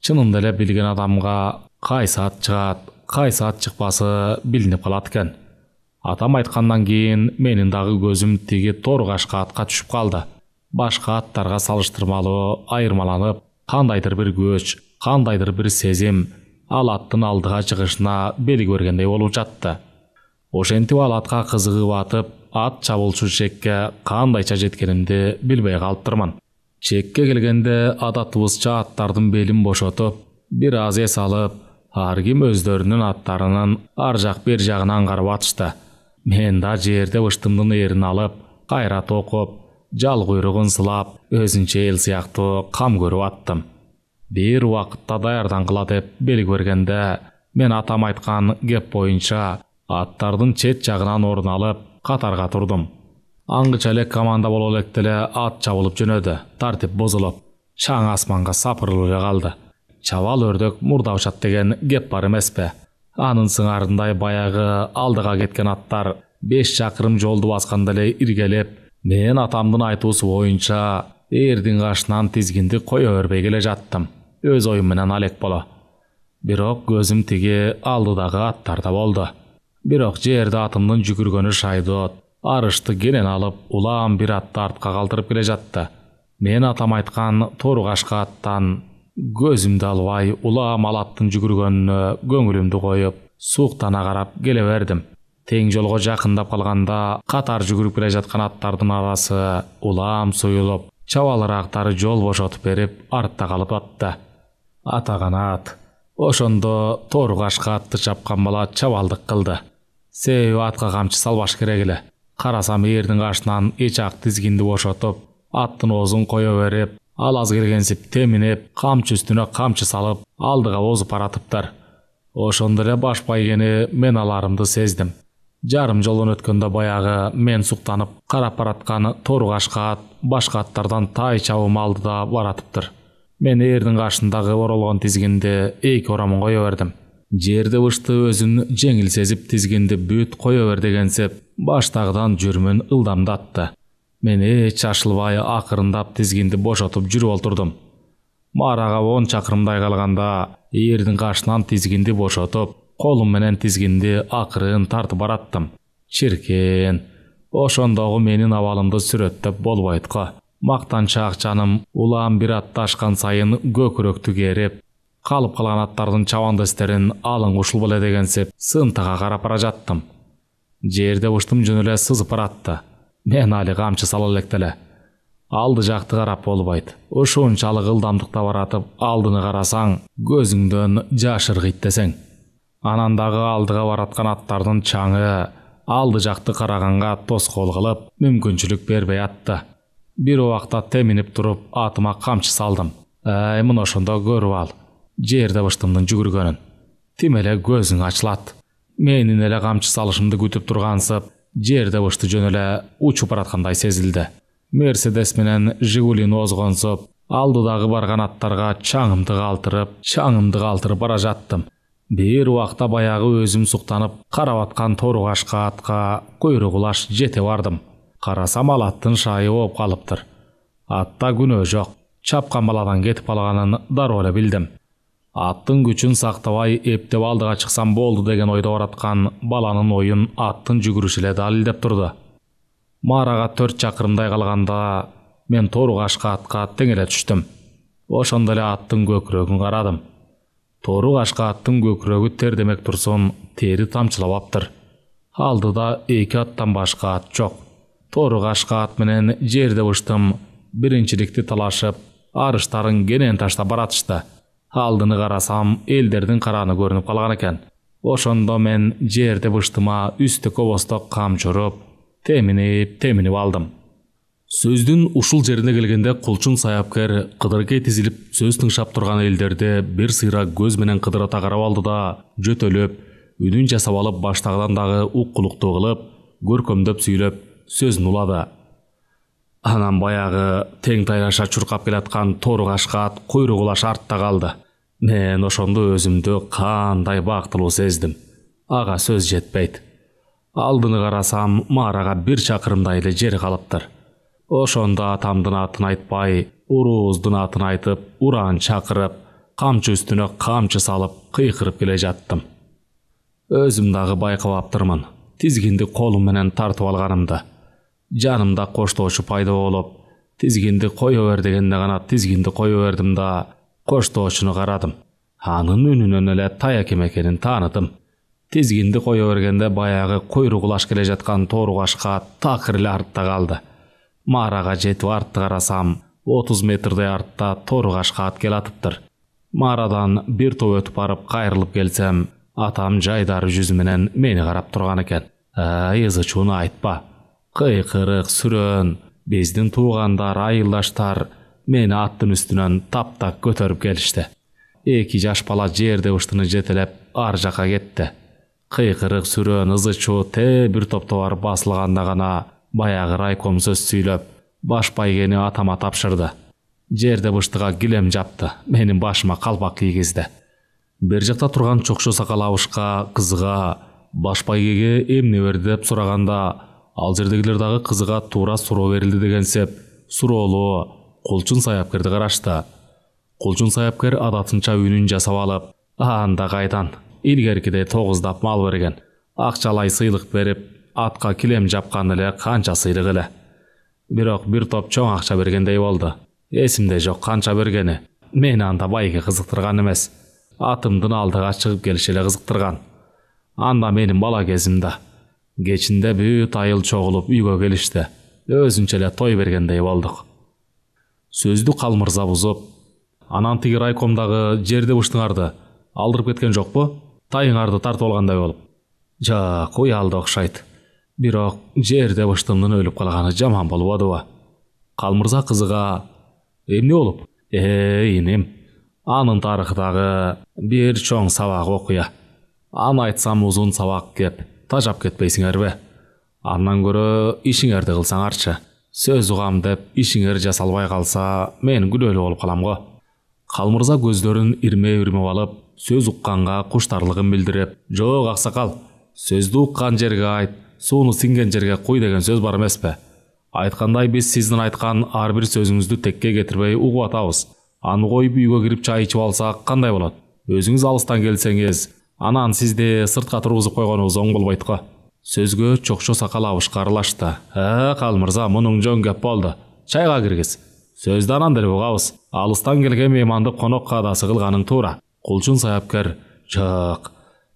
Чынында эле билген адамга кайсы ат чыгат, кайсы ат чыкпасы билинип калат экен. Атам айткандан кийин менин дагы көзүм тиги тору кашка атка түшүп калды. Башка аттарга салыштырмалуу айырмаланып, кандайдыр бир көч, кандайдыр бир сезим ал аттын алдыга чыгышына белги бергендей болуп жатты. Ошентип ал атка кызыгып атып, ат чабылчу чекке кандайча жеткенимди билбей калыптырмын. Чекке келгенде адатыбызча аттардын белин бошотуп, бир аз эс алып, ар ким өздөрүнүн аттарынын ар жак бер жагынан карап атышты. Мен да жерде быштымдын эрин алып, кайра токуп, жал куйругун сылап, өзүнчө эл сыяктуу кам көрүп аттым. Бир убакытта даярдангыла деп белги бергенде, мен атам айткан кеп боюнча аттардын чет жагынан орун алып, катарга турдум. Аңгыча эле команда боло электе эле ат чабылып жөнөдү. Тартип бузулуп, чаң асманга сапырылып эле калды. Чабал өрдөк мурда учат деген кеп бар эмеспи? Анын сыңарындай баягы алдыга кеткен аттар 5 чакырым жолду басканда эле иргелеп, мен атамдын айтуусу боюнча эрдин кашынан тизгинди кое бербей келе жаттым. Өз оюм менен алек боло. Бирок көзүм тиги алдыдагы аттарда болду. Бирок жерде атымдын жүгүргөнү шайдоот, арышты кенен алып, улам бир атты артка калтырып келе жатты. Мен атам айткан тору кашка аттан көзүмдү албай, улам ал аттын жүгүргөнүнө көңүлүмдү коюп, сууктана карап келе бердим. Тең жолго жакындап калганда, катар жүгүрүп келе жаткан аттардын арасы улам суюлуп, чабалыраактары жол бошотуп берип, артта калып атты. Атаганат. Ошондо тору кашка атты чапкан бала чабалдык кылды. Себеби атка камчы салбаш керек эле. Карасам эрдин кашынан эчак тизгинди бошотуп, аттын оозун кое берип, ал аз келгенсип теминеп, камчы үстүнө камчы салып, алдыга озуп баратыптыр. Ошондо эле баш байгени мен аларымды сездим. Жарым жолдон өткөндө баягы мен суктанып карап бараткан тору кашка ат башка аттардан тай чабым алдыда баратыптыр. Мен эрдин кашындагы оролгон тизгинди эки орамын кое бердим. Жерде бышты өзүн жеңил сезип тизгинди бүт кое бер дегенсип, баштагыдан жүрмүн ылдамдатты. Мен эч ашылбай акырындап тизгинди бошотуп жүрүп олтурдум. Марага 10 чакырымдай калганда эрдин кашынан тизгинди бошотуп, колум менен тизгинди акырын тартып бараттым. Чиркен, ошондогу менин абалымды сүрөттөп болбойт го. Мактанчаак жаным улам бир атты ашкан сайын көкүрөктү керип, калып калган аттардын чабандестерин алың ушул беле дегенсип сынтыга карап бара жаттым. Жерде быштым жөн эле сызып баратты. Мен али камчы сала электе эле. Алды жакты карап болбойт. Ушунчалык ылдамдыкта баратып, алдыны карасаң, көзүңдөн жаш ыргыйт десең. Анан дагы алдыга бараткан аттардын чаңы алды жакты караганга тоскоол кылып, мүмкүнчүлүк бербей атты. Бир убакта теминип туруп, атыма камчы салдым. Мына ошондо көрүп ал. Жерде быштымдын жүгүргөнүн. Тим эле көзүң ачылат. Менин эле камчы салышымды күтүп тургансып, жерде бышты жөн эле учуп бараткандай сезилди. Мерседес менен Жигулин озгонсуп, алдыдагы барган аттарга чаңымды калтырып бара жаттым. Бир убакта баягы өзүм суктанып карап аткан тору кашка атка куйругулаш жете бардым. Карасам ал аттын шайы болуп калыптыр. Атта күнөө жок. Чапкан баладан кетип калганын дароо эле билдим. Аттын күчүн сактабай эптеп алдыга чыксам болду деген ойдо бараткан баланын оюн аттын жүгүрүшү эле далилдеп турду. Марага 4 чакырымдай калганда мен тору кашка атка тең эле түштүм. Ошондо эле аттын көкүрөгүн карадым. Тору кашка аттын көкүрөгү тердемек турсун, тери тамчылап аптыр. Алдыда 2 аттан башка ат жок. Тору кашка ат менен жерде быштым биринчиликти талашып, арыштарын кенен таштап баратышты. Алдыны карасам, элдердин караны көрүнүп калган экен. Ошондо мен жерде быштыма үстү кобосток камчырып, теминип алдым. Сөздүн ушул жерине келгенде Кулчун саяпкер кыдыркей тизилип сөз тыңшап турган элдерди бир сыйра көз менен кыдырата карап алды да, жөтөлөп, үнүн жасап алып баштагыдан дагы уккулуктуу кылып, көркөмдөп сүйлөп, сөзүн улады. Анан баягы тең тайраша чуркап келаткан тору кашка ат куйругулаш артта калды. Мен ошондо өзүмдү кандай бактылуу сездим. Ага сөз жетпейт. Алдыны карасам, Марага 1 чакырымдай эле жер калыптыр. Ошондо атамдын атын айтпай, урууздун атын айтып, уран чакырып, камчы үстүнө камчы салып, кыйкырып келе жаттым. Өзүм дагы байкабаптырмын. Тизгинди колум менен тартып алганымды. Жанымда коштоочу пайда болуп, тизгинди кое бер дегенде гана тизгинди кое бердим да, коштоочуну карадым. Анын үнүнөн эле тая ким экенин тааныдым. Тизгинди кое бергенде баягы куйругулаш келе жаткан тору кашка такыр эле артта калды. Марага жетип артты карасам, 30 метрдей артта тору кашка ат келатыптыр. Марадан бир топ өтүп барып кайрылып келсем, атам жайдары жүзү менен мени карап турган экен. Ызычууну айтпа. Кыйкырык, сүрөн, биздин туугандар, айылдаштар мени аттын үстүнөн таптак көтөрүп келишти. 2 жаш бала жерде уштуну жетелеп ар жака кетти. Кыйкырык, сүрөн, ызычуу бир топто барып басылганда гана баягы райком сөз сүйлөп, баш байгени атама тапшырды. Жерде быштыга килем жапты, менин башыма калпак кийгизди. Бер жакта турган чокшо сакал абышка кызыга баш байгеге эмне берди деп сураганда, ал жердегилер дагы кызыга туура суроо берилди дегенсеп, суроолуу Кулчун саяпкерди карашты. Кулчун саяпкер адатынча үнүн жасап алып, анда кайдан илгеркидей тогуздап мал берген, акчалай сыйлык берип, атка килем жапкан эле канча сыйлык эле. Бирок бир топ чоң акча бергендей болду. Эсимде жок канча бергени. Мени анда байге кызыктырган эмес. Атымдын алдыга чыгып келиши эле кызыктырган. Анда менин бала кезимде. Кечинде бүт айыл чогулуп үйгө келишти. Өзүнчө эле той бергендей болдук. Сөздү Калмырза бузуп, анан тиги райкомдагы жерде быштыңарды алдырып кеткен жокпу? Тайыңарды тартып алгандай болуп. Жак, уялды окшойт. Бирок жерде быштымдын өлүп калганы жаман болбодубу? Калмырза кызыга, эмне болуп? Иним, анын тарыхы дагы бир чоң сабак окуя. Аны айтсам узун сабак кеп, тажап кетпейсиңерби? Андан көрө ишиңерди кылсаңарчы. Сөз угам деп ишиңер жасалбай калса, мен күнөөлүү болуп калам го. Калмырза көздөрүн ирмеп алып, сөз укканга куштарлыгын билдирип, жок аксакал, сөздү уккан жерге айт, сууну сиңген жерге куй деген сөз бар эмеспи? Айткандай биз сиздин айткан ар бир сөзүңүздү текке кетирбей угуп атабыз. Аны коюп үйгө кирип чай ичип алсак кандай болот? Өзүңүз алыстан келсеңиз, анан сизди сыртка тургузуп койгонубуз оң болбойт го. Сөзгө чокшо сакал абышка аралашты. Калмырза, мунуң жөн кеп болду. Чайга киргиз. Сөздү анан деле угабыз. Алыстан келген мейманды конокко адасы кылганың туура. Кулчун саяпкер, жок.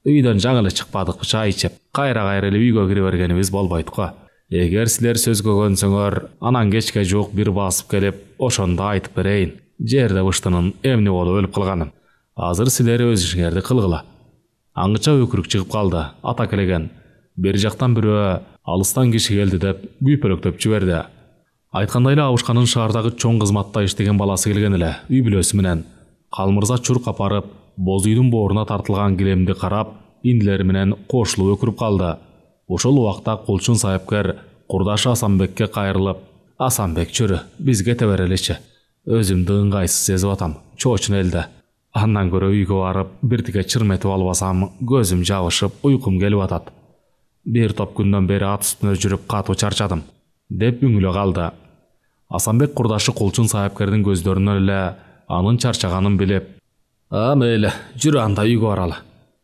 Үйдөн жаңы эле чыкпадыкпы чай ичип, кайра эле үйгө кире бергенибиз болбойт го. Эгер силер сөзгө көнсөңөр, анан кечке жуук бир басып келип, ошондо айтып берейин. Жерде быштынын эмне болуп өлүп калганын. Азыр силер өз ишиңерди кылгыла. Аңгыча өкүрүк чыгып калды. Ата келеген. Бери жактан бирөө алыстан киши келди деп күйпөлөктөп жиберди. Айткандай эле абышканын шаардагы чоң кызматта иштеген баласы келген эле, үй бүлөсү менен. Калмырза чуркап барып, боз үйдүн бооруна тартылган килемди карап, индилери менен кошулуп өкүрүп калды. Ошол убакта Кулчун саяпкер курдашы Асанбекке кайрылып, "Асанбек чүрү, биз кете береличи. Өзүмдү ыңгайсыз сезип атам, чоочун элди. Андан көрө үйгө барып, бир тике чырметип албасам, көзүм жабышып, уйкум келип атат. Бир топ күндөн бери ат үстүнө жүрүп катуу чарчадым", деп үңүлө калды. Асанбек курдашы Кулчун саяпкердин көздөрүнөн эле анын чарчаганын билип, "Мейли, жүрү анда үйгө баралы",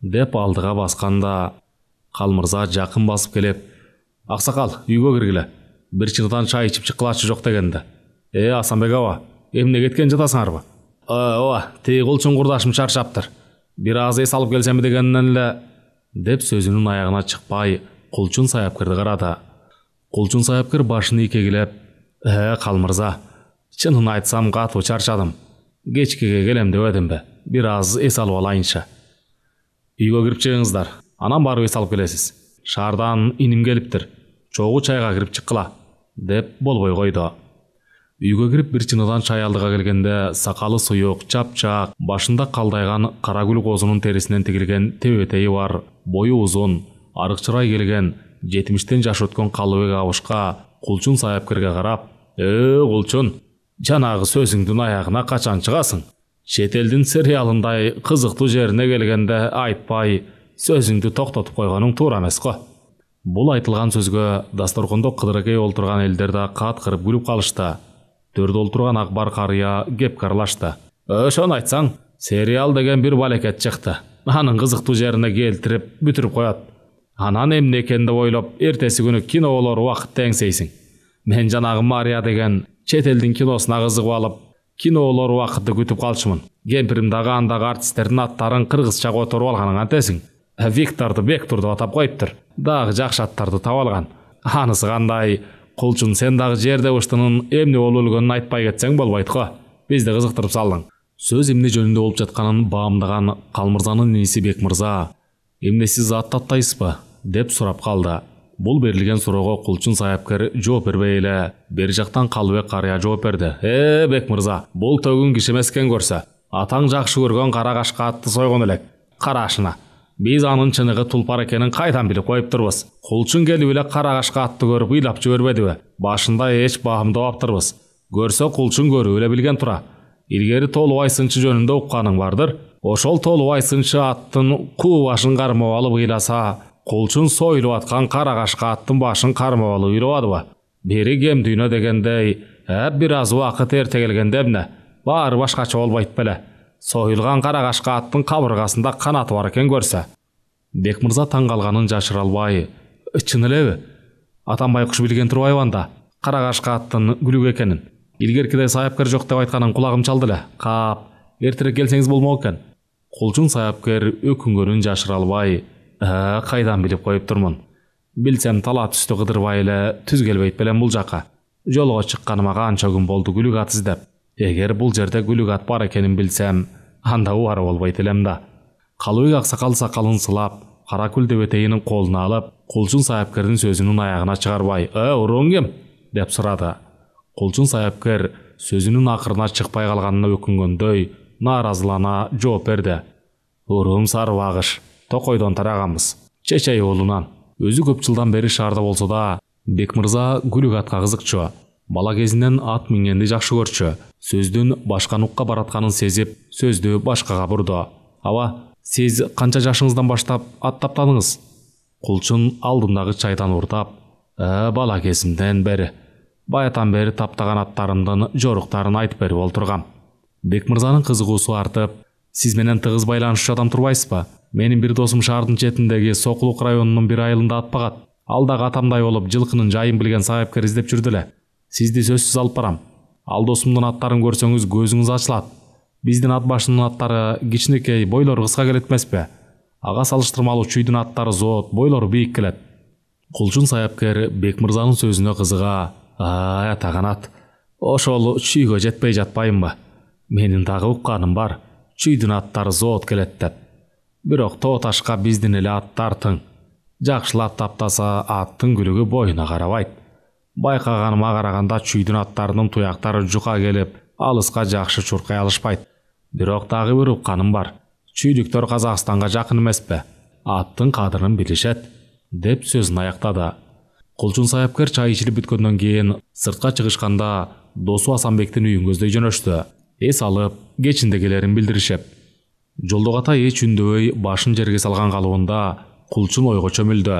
деп алдыга басканда, Калмырза жакын басып келип, "Аксакал, үйгө киргиле. Бир чыныдан чай ичип чыккылачы жок" дегенде. Асанбек аба, эмне кеткен жатасыңарбы?" "Ооба, тиги Кулчун курдашым чарчаптыр. Бир аз эс алып келсемби дегеннен эле", деп сөзүнүн аягына чыкпай, Кулчун саяпкерди карады. Кулчун саяпкер башын ийкегилеп, Калмырза, чынын айтсам катуу чарчадым. Кечкеге келем деп эдим бе. Бир аз эс алып алайынчы. Үйгө кирип чыгыңыздар. Анан барып эс алып келесиз. Шаардан иним келиптир. Чогуу чайга кирип чыккыла, деп болбой койду. Үйгө кирип бир чыныдан чай алдыга келгенде сакалы суюк, чапчак, башында калдайган карагүл козунун терисинен тигилген тебетеи бар, бою узун, арыкчырай келген, 70тен жаш өткөн Калыбек абышка Кулчун саяпкерге карап, Кулчун, жанагы сөзүңдүн аягына качан чыгасың? Чет элдин сериалындай кызыктуу жерине келгенде айтпай, сөзүңдү токтотуп койгонуң туура эмес го. Бул айтылган сөзгө дасторкондо кыдыракей олтурган элдер да каткырып күлүп калышты. Төрдө олтурган акбар карыя кепке аралашты. Ошону айтсаң, сериал деген бир балекет чыкты. Анын кызыктуу жерине келтирип бүтүрүп коет. Анан эмне экен деп ойлоп, эртеси күнү кино болор убакыт теңсейсиң. Мен жанагы Мария деген чет элдин киносуна кызыгып алып, кино болор убакытты күтүп калчумун. Кемпирим дагы андагы артисттердин аттарын кыргызча которуп алганын антесиң. Викторду Бектур деп атап коюптур. Дагы жакшы аттарды таап алган. Анысы кандай? Кулчун, сен дагы жерде уштунун эмне болуп өлгөнүн айтпай кетсең болбойт го. Бизди кызыктырып салдың. Сөз эмне жөнүндө болуп жатканын баамдаган Калмырзанын иниси Бекмырза, эмне сиз ат аттайсызбы? Деп сурап калды. Бул берилген суроого Кулчун саяпкер жооп бербей эле бери жактан Калыбек карыя жооп берди. Бекмырза, бул төгүн киши эмескен көрсө, атаң жакшы көргөн кара кашка атты сойгон элек. Карашына. Биз анын чыныгы тулпар экенин кайдан билип коюп турбуз? Кулчун келип эле кара кашка атты көрүп ыйлап жибербедиби? Башында эч баамдабаптырбыз. Көрсө Кулчун көрүп эле билген тура. Илгери Толубай сынчы жөнүндө укканың бардыр. Ошол Толубай сынчы аттын куу башын кармап алып ыйласа, Кулчун союлуп аткан кара кашка аттын башын кармап алып ыйлабадыбы? Бери кем дүйнө дегендей, бир аз убакыт эрте келгенде эмне? Баары башкача болбойт беле? Союлган кара кашка аттын кабыргасында канаты бар экен көрсө. Бекмырза таң калганын жашыра албай, чын элеби? Атам байкуш билген турбайбы анда? Кара кашка аттын күлүк экенин. Илгеркиде саяпкер жок деп айтканын кулагым чалды эле. Кап, эртерээк келсеңиз болмок экен. Кулчун саяпкер өкүнгөнүн жашыра албай, кайдан билип коюп турмун? Билсем тала түстү кыдырбай эле түз келбейт белем бул жака. Жолго чыкканыма канча күн болду күлүк ат издеп. Эгер бул жерде күлүк ат бар экенин билсем, анда убары болбойт элем да. Калыбек аксакал сакалын сылап, каракүл тебетейинин колуна алып, Кулчун саяпкердин сөзүнүн аягына чыгарбай, уруң ким? Деп сурады. Кулчун саяпкер сөзүнүн акырына чыкпай калганына өкүнгөндөй, нааразылана жооп берди. Уруум Сарыбагыш, Токойдон тараганбыз. Чечей уулунан. Өзү көп жылдан бери шаарда болсо да, Бекмырза күлүк атка кызыкчу. Бала кезинен ат мингенди жакшы көрчү. Сөздүн башка нукка баратканын сезип, сөздү башкага бурду. Аба, сиз канча жашыңыздан баштап ат таптадыңыз? Кулчун алдындагы чайдан уртап, бала кезимден бери. Баятан бери таптаган аттарымдын жоруктарын айтып берип олтургам. Бекмырзанын кызыгуусу артып, сиз менен тыгыз байланышчу адам турбайсызбы? Менин бир досум шаардын четиндеги Сокулук районунун бир айылында ат багат. Ал дагы атамдай болуп жылкынын жайын билген саяпкер издеп жүрдү эле. Сизди сөзсүз алып барам. Ал досумдун аттарын көрсөңүз көзүңүз ачылат. Биздин ат башынын аттары кичинекей, бойлору кыска келет эмеспи? Ага салыштырмалуу чүйдүн аттары зоот, бойлору бийик келет. Кулчун саяпкер Бекмырзанын сөзүнө кызыга, атаганат. Ошол чүйгө жетпей жатпайынбы? Менин дагы укканым бар. Чүйдүн аттары зоот келет деп. Бирок тоо ташка биздин эле аттар тың. Жакшылап таптаса, аттын күлүгү боюна карабайт. Байкаганыма караганда чүйдүн аттарынын туяктары жука келип, алыска жакшы чуркай алышпайт. Бирок дагы бир укканым бар. Чүйдүктөр Казакстанга жакын эмеспи? Аттын кадырын билишет, деп сөзүн аяктады. Кулчун саяпкер чай ичилип бүткөндөн кийин сыртка чыгышканда досу Асанбектин үйүн көздөй жөнөштү. Эс алып, кечинде келерин билдиришеп. Жолдо ката эч үндөбөй башын жерге салган калыбында Кулчун ойго чөмүлдү.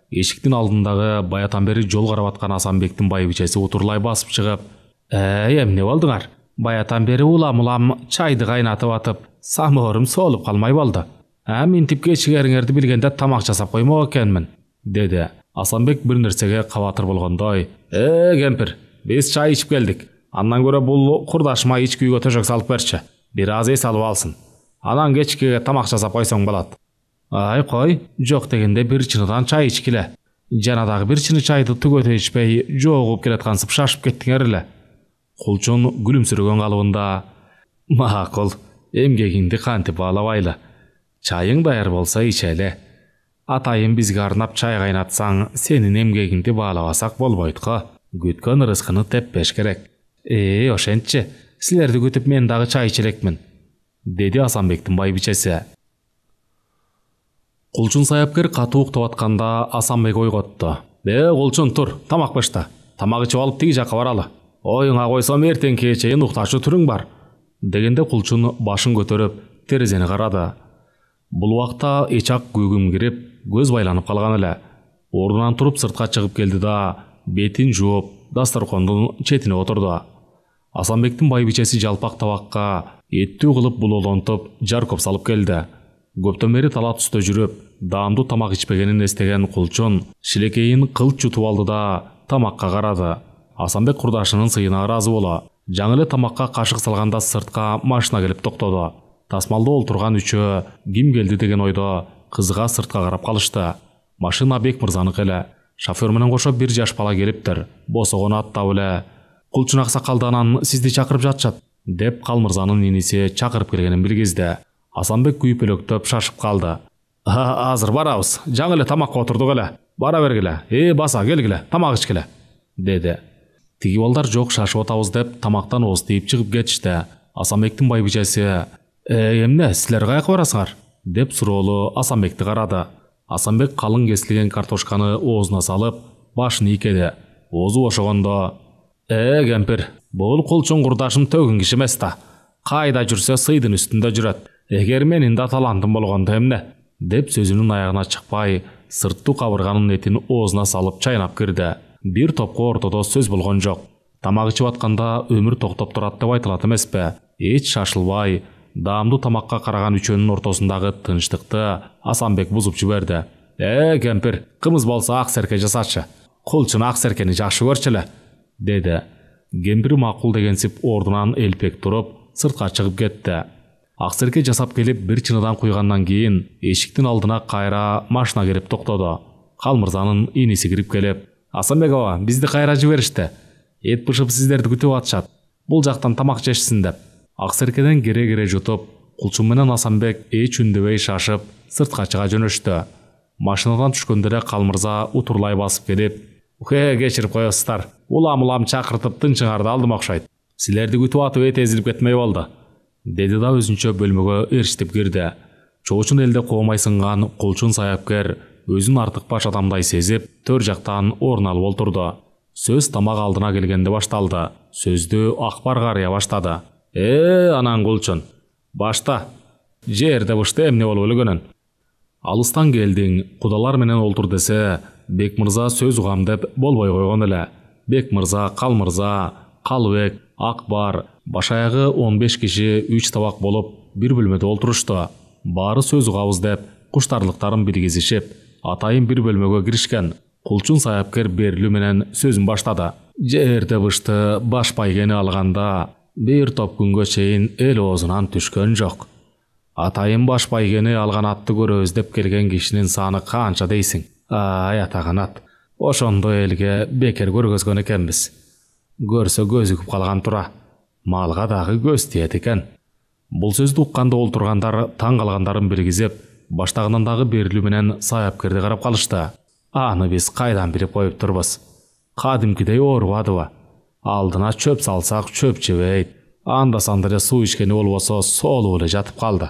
Эшиктин алдындагы баятан бери жол карап аткан Асанбектин байбичеси утурлай басып чыгып, эмне болдуңар? Баятан бери улам чайды кайнатып атып, самоорум соолуп калмай болду. Минтип кечигериңерди билгенде тамак жасап коймок экенмин, деди. Асанбек бир нерсеге кабатыр болгондой, кемпир, биз чай ичип келдик. Андан көрө бул курдашыма ички үйгө төшөк салып берчи. Бир аз эс алып алсын. Анан кечкеге тамак жасап койсоң болот. Кой, жок дегенде бир чыныдан чай ичкиле. Жанадағы бір чыны чайды түгөтө ичпей жоғып келаткансып шашып кеттиңер эле. Кулчун күлүмсүрөгөн калыбында: Макул, эмгегиңди кантип баалабайлы. Чайың даяр болса ичели. Атайым бизге арнап чай кайнатсаң, сенин эмгегиңди баалабасак болбойт го. Күткөн рызкыны теппеш керек. Ошентчи, силерди күтүп мен дагы чай ичелекмин, деди Асанбектин байбичеси. Кулчун саяпкер катуу уктап атканда Асанбек ойготту. Кулчун, тур, тамак башта. Тамак ичип алып тиги жакка баралы. Оюңа койсом эртеңки чейин укташы түрүң бар. Дегенде Кулчун башын көтөрүп терезени карады. Бул убакта эчак көгүм кирип, көз байланып калган эле. Ордунан туруп сыртка чыгып келди да бетин жууп, дасторкондун четине отурду. Асанбектин байбичеси жалпак табакка эттүү кылып булолонтуп, жаркоп салып келди. Көптөн бери тала түстө жүрүп, даамдуу тамак ичпегенин эстеген Кулчун шилекейин кылт жутуп алды да тамакка карады. Асанбек курдашынын сыйына ыраазы боло. Жаңы эле тамакка кашык салганда сыртка машина келип токтоду. Тасмалда олтурган үчөө ким келди деген ойдо кызга сыртка карап калышты. Машина Бек мырзаныкы эле. Шофер менен кошо бир жаш бала келиптир. Босогон аттап эле: Кулчун аксакалдан сизди чакырып жатышат, деп Калмырзанын иниси чакырып келгенин билгизди. Асанбек күйпөлөктөп шашып калды. Азыр барабыз, жаңы эле тамакка отурдук эле. Бара бергиле. Баса келгиле, тамак ичкиле, деди. Тиги балдар жок, шашып атабыз деп тамактан ооз тийип чыгып кетишти. Асанбектин байбичеси: Эмне, силер каяка барасыңар? деп суроолу Асанбекти карады. Асанбек калың кесилген картошканы оозуна салып, башын ийкеди. Оозу бошогондо: кемпир, бул Кулчун курдашым төгүн киши эмес да. Кайда жүрсө сыйдын үстүндө жүрөт. Эгер менин да талантым болгондо эмне? деп сөзүнүн аягына чыкпай, сырттуу кабырганын этин оозуна салып чайнап кирди. Бир топко ортодо сөз болгон жок. Тамак ичип атканда өмүр токтоп турат деп айтылат эмеспи? Эч шашылбай, даамдуу тамакка караган үчөөнүн ортосундагы тынчтыкты Асанбек бузуп жиберди. Кемпир, кымыз болсо ак серке жасачы. Кулчун ак серкени жакшы көрчү эле, деди. Кемпир макул дегенсип ордунан элпек туруп, сыртка чыгып кетти. Ак серке жасап келип бир чыныдан куйгандан кийин эшиктин алдына кайра машина келип токтоду. Калмырзанын иниси кирип келип: Асанбек ага, бизди кайра жиберишти. Эт бышып сиздерди күтүп атышат. Бул жактан тамак жешсин деп. Ак серкеден кере jutуп, Кулчун менен Асанбек эч үндөбөй шашып, сыртка чыга жөнөштү. Машинадан түшкөндө эле Калмырза утурлай басып келип: Кечирип коесуздар. Улам чакыртып тынчыңарды алдым окшойт. Силерди күтүп атып эт эзилип кетмей болду, деди да өзүнчө бөлмөгө эрчитип кирди. Чоочун элде коомай сынган Кулчун саяпкер өзүн артык баш адамдай сезип, төр жактан орун алып олтурду. Сөз тамак алдына келгенде башталды. Сөздү Акбар карыя баштады. Анан Кулчун, башта. Жерде бышты эмне болуп өлгөнүн? Алыстан келдиң, кудалар менен олтур десе, Бек мырза сөз угам деп болбой койгон эле. Бек мырза, Калмырза, Калыбек, Акбар, башаягы 15 киши 3 табак болуп бир бөлмөдө олтурушту. Баары сөз угабыз деп куштарлыктарын биргизишип, атайын бир бөлмөгө киришкен. Кулчун саяпкер берилүү менен сөзүн баштады. Жерде бышты баш байгени алганда бир топ күнгө чейин эл оозунан түшкөн жок. Атайын баш байгени алган атты көрөбүз деп келген кишинин саны канча дейсиң? Атаган ат. Ошондо элге бекер көргөзгөн экенбиз. Көрсө көзүгүп калган тура. Малга дагы көз тиет экен. Бул сөздү укканда олтургандар таң калгандарын билгизип, баштагынан дагы берилүү менен саяпкерди карап калышты. Аны биз кайдан билип коюп турбуз? Кадимкидей оорубадыбы? Алдына чөп салсак чөп жебейт. Анда-санда эле суу ичкени болбосо соолуп эле жатып калды.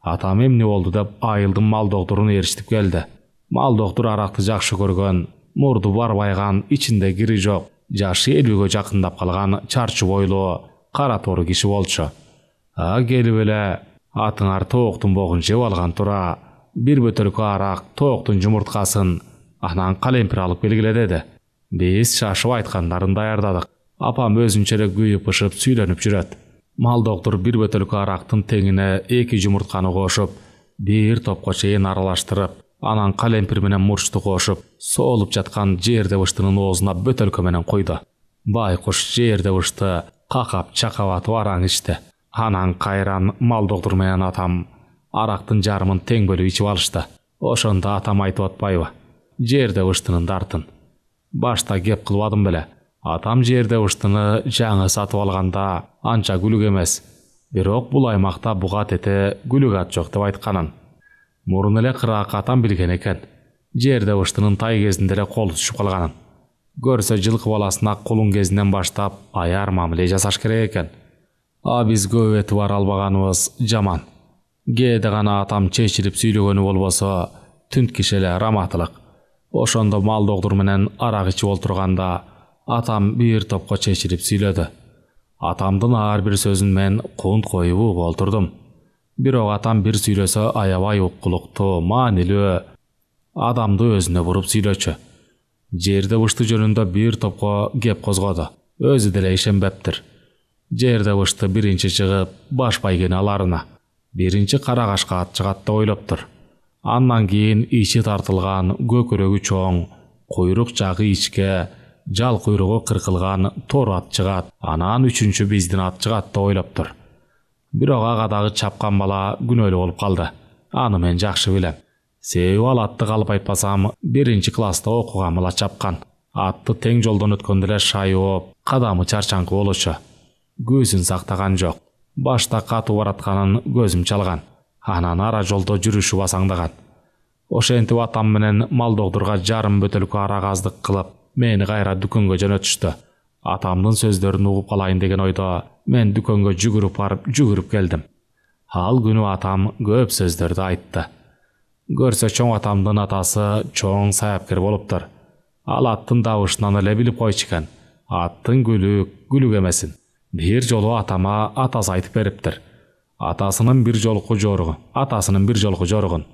Атам эмне болду деп айылдын мал доктурун ээрчитип келди. Мал доктур аракты жакшы көргөн, мурду барбайган, ичинде кири жок, жашы 50-гө жакындап калган чарчы бойлуу, кара тору киши болчу. Келип эле атыңар тооктун богун жеп алган тура, бир бөтөлкө арак тооктун жумурткасын, анан калемпир алып келгиле деди. Биз шашып айткандарын даярдадык. Апам өзүнчө эле күйүп-ышып сүйлөнүп жүрөт. Мал доктур бир бөтөлкө арактын теңине 2 жумуртканы кошуп, бир топко чейин аралаштырып, анан калемпир менен мурчту кошуп, соолуп жаткан жерде быштынын оозуна бөтөлкө менен куйду. Байкуш жерде бышты какап чакап атып араң ичти. Анан кайран мал доктур менен атам арактын жарымын тең бөлүп ичип алышты. Ошондо атам айтып атпайбы? жерде ыштынын дартын. Башта кеп кылбадым беле. Атам жерде ыштыны жаңы сатып алганда анча күлүк эмес. Бирок бул аймакта буга тете күлүк ат жок деп айтканын. Мурун эле кыраак атам билген экен. Жерде ыштынын тай кезинде эле колу түшүп калганын. Көрсө жылкы баласына кулун кезинен баштап аяр мамиле жасаш керек экен. Биз көп эти бар албаганыбыз жаман. Кээде гана атам чечилип сүйлөгөнү болбосо түнт киши эле раматылык. Ошондо Малдоктур менен арак ичип отурганда атам бир топко чечилип сүйлөдү. Атамдын ар бир сөзүн мен кунт коюп угуп олтурдум. Бирок атам бир сүйлөсө аябай уккулуктуу, маанилүү, адамды өзүнө буруп сүйлөчү. Жерде ышты жөнүндө бир топко кеп козгоду. Өзү деле ишенбептир. Жерде ышты биринчи чыгып баш байгени аларына. Биринчи кара кашка ат чыгат деп ойлоптур. Андан кийин ичи тартылган, көкүрөгү чоң, куйрук жагы ичке, жал куйругу кыркылган тор ат чыгат. Анан үчүнчү биздин ат чыгат деп ойлоптур. Бирок ага дагы чапкан бала күнөөлүү болуп калды. Аны мен жакшы билем. Себеби ал атты калып айтпасам, биринчи класста окуган бала чапкан. Атты тең жолдон өткөндө эле шайып, кадамы чарчаңкы болчу. Көзүн сактаган жок. Башта катуу баратканын көзүм чалган. Анан ара жолдо жүрүшү басаңдаган. Ошентип атам менен Малдоктурга жарым бөтөлкө арак аздык кылып, мени кайра дүкөнгө жөнөтүштү. Атамдын сөздөрүн угуп калайын деген ойдо мен дүкөнгө жүгүрүп келдим. Ал күнү атам көп сөздөрдү айтты. Көрсө чоң атамдын атасы чоң саяпкер болуптур. Ал аттын дабышынан эле билип койчу экен. Аттын күлүк эмесин. Бир жолу атама атасы айтып бериптир. Атасынын бир жолку жоругун.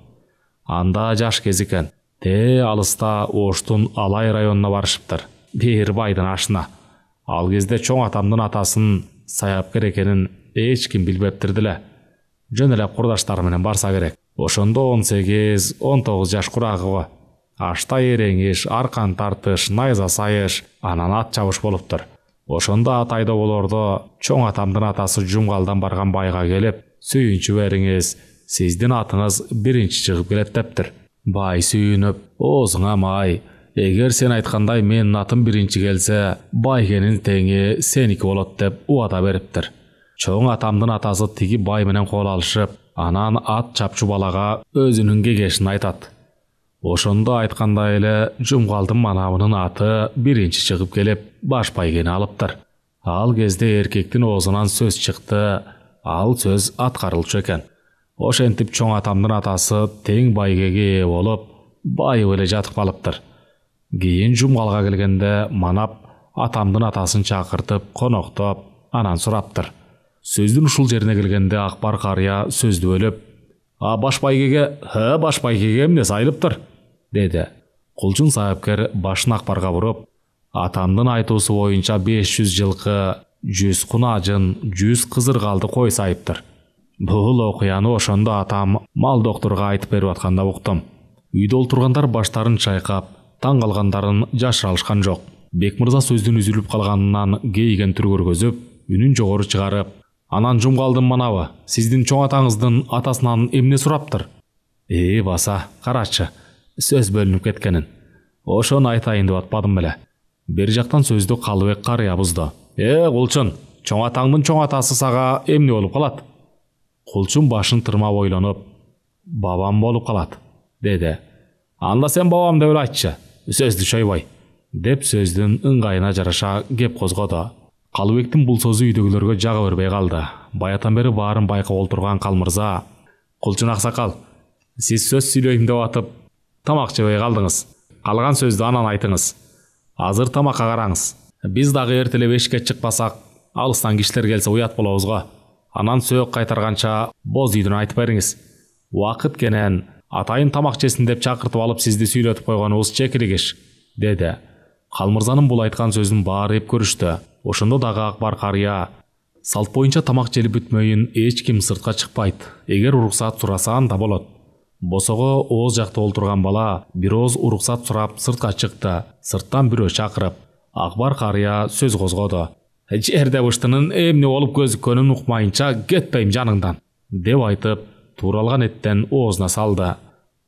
Анда жаш кез экен. Алыста Оштун Алай районуна барышыптыр. Бир байдын ашына. Ал кезде чоң атамдын атасын саяпкер экенин эч ким билбептир деле. Жөн эле курдаштары менен барса керек. Ошондо 18-19 жаш курагы го. Ашта эреңиш, аркан тартыш, найза сайыш, анан ат чабыш болуптур. Ошондо ат айдоолордо чоң атамдын атасы Жумгалдан барган байга келип, сүйүнчү бериңиз, сиздин атыңыз биринчи чыгып келет дептир. Бай сүйүнүп, оозуңа май, эгер сен айткандай менин атым биринчи келсе, байгенин теңи сеники болот деп убада бериптир. Чоң атамдын атасы тиги бай менен кол алышып, анан ат чапчу балага өзүнүн кеңешин айтат. Ошондо айткандай эле Жумгалдын манабынын аты биринчи чыгып келип, баш байгени алыптыр. Ал кезде эркектин оозунан сөз чыкты, ал сөз аткарылчу экен. Ошентип чоң атамдын атасы тең байгеге ээ болуп, байып эле жатып калыптыр. Кийин Жумгалга келгенде манап атамдын атасын чакыртып, коноктоп, анан сураптыр. Сөздүн ушул жерине келгенде Акбар карыя сөздү бөлүп, баш байгеге эмне сайылыптыр?" деди. Кулчун саяпкер башын Акбарга буруп, "Атамдын айтуусу боюнча 500 жылкы, 100 кунажын, 100 кызыргалды кой сайыптыр. Бул окуяны ошондо атам Малдоктурга айтып берип атканда уктум." Үйдө олтургандар баштарын чайкап, таң калгандарын жашыра алышкан жок. Бек мырза сөздүн үзүлүп калганынан кейиген түр көргөзүп, үнүн жогору чыгарып, "Анан Жумгалдын манабы, сиздин чоң атаңыздын атасынан эмне сураптыр?" Баса, карачы, сөз бөлүнүп кеткенин. Ошону айтайын деп атпадым беле. Бер жактан сөздү Калыбек карыя бузду. Кулчун, чоң атаңдын чоң атасы сага эмне болуп калат?" Кулчун башын тырмап ойлонуп, "Бабам болуп калат", деди. "Анда сен бабам деп эле айтчы, сөздү чойбой", деп сөздүн ыңгайына жараша кеп козгоду. Калыбектин бул сөзү үйдөгүлөргө жага бербей калды. Баятан бери баарын байкап олтурган Калмырза, "Кулчун аксакал, сиз сөз сүйлөйм деп атып, тамак жебей калдыңыз. Калган сөздү анан айтыңыз. Азыр тамакка караңыз. Биз дагы эртелеп эшикке чыкпасак, алыстан кишилер келсе уят болобуз го. Анан сөök кайтарганча боз үйдөн айтып бериңиз. Убакыт кенен атайын тамак жесин деп чакыртып алып сизди сүйлөтүп койгонубуз чекилигиш", деди. Калмырзанын бул айткан сөзүн баары эп көрүштү. Ошондо дагы Акбар карыя, "Салт боюнча тамак желип бүтмөйүн эч ким сыртка чыкпайт. Эгер уруксат сураса анда болот." Босого ооз жакта олтурган бала бир ооз уруксат сурап сыртка чыкты. Сырттан бирөө чакырып, Акбар карыя сөз козгоду. "Жерде быштынын эмне болуп көзүккөнүн укмайынча кетпейм жаныңдан", деп айтып, тууралган эттен оозуна салды.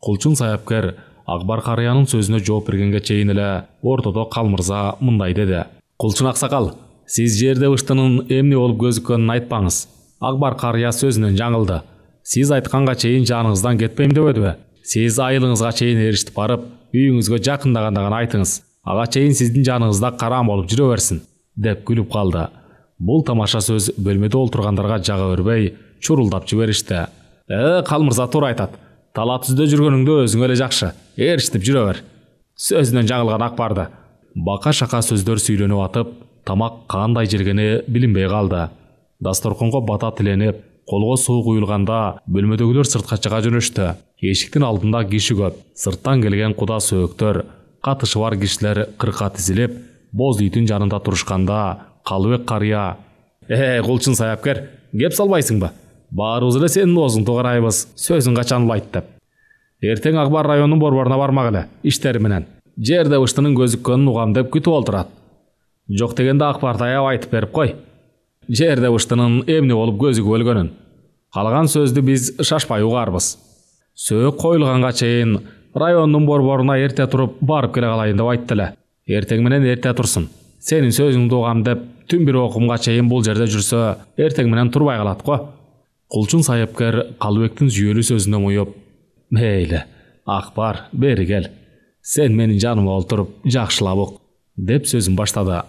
Кулчун саяпкер Акбар карыянын сөзүнө жооп бергенге чейин эле ортодо Калмырза мындай деди: "Кулчун аксакал, сиз жерде ыштынын эмне болуп көзүккөнүн айтпаңыз." Акбар карыя сөзүнөн жаңылды. "Сиз айтканга чейин жаныңыздан кетпейм дебедиби? Сиз айылыңызга чейин эрişип барып, үйүңүзгө жакындаганда гана айтыңыз. Ага чейин сиздин жаныңызда караң болуп жүрө берсин", деп күлүп калды. Бул тамаша сөз бөлмөдө отургандарга жага бербей, чурулдап жиберишти. Калмырза туура айтат. Тала түздө жүргөнүңдө өзүң эле жакшы, эрişип жүрө бер." Сөзүнөн жаңылган Акбарды бака шака сөздөр сүйлөнүп атып, тамак кандай жергени билинбей калды. Дасторконго бата тиленип, колго суу куюлганда бөлмөдөгүлөр сыртка чыга жөнөштү. Эшиктин алдында киши көп. Сырттан келген куда сөөктөр, катышы бар кишилер кырка тизилип, боз үйтүн жанында турушканда Калыбек карыя: "Кулчун саяпкер, кеп салбайсыңбы? Баарыбыз эле сенин оозуңду карайбыз, сөзүң качан улайт" деп. "Эртең Акбар районунун борборуна бармак эле, иштери менен. Жерде ыштынын көзүккөнүн угам деп күтүп олтурат. Жок дегенде Акбар таягап айтып берип кой. Жерде ыштынын эмне болуп көзүгүп өлгөнүн. Калган сөздү биз шашпай угарбыз. Сөөк коюлганга чейин райондун борборуна эрте туруп барып келе калайын деп айтты эле. Эртең менен эрте турсун. Сенин сөзүңдү угам деп түн бир окумга чейин бул жерде жүрсө, эртең менен турбай калат го." Кулчун сайыпкер Калыбектин жүйөлүү сөзүнө муюп: "Мейли, Акбар, бери кел. Сен менин жаныма олтуруп, жакшылап ук", деп сөзүн баштады.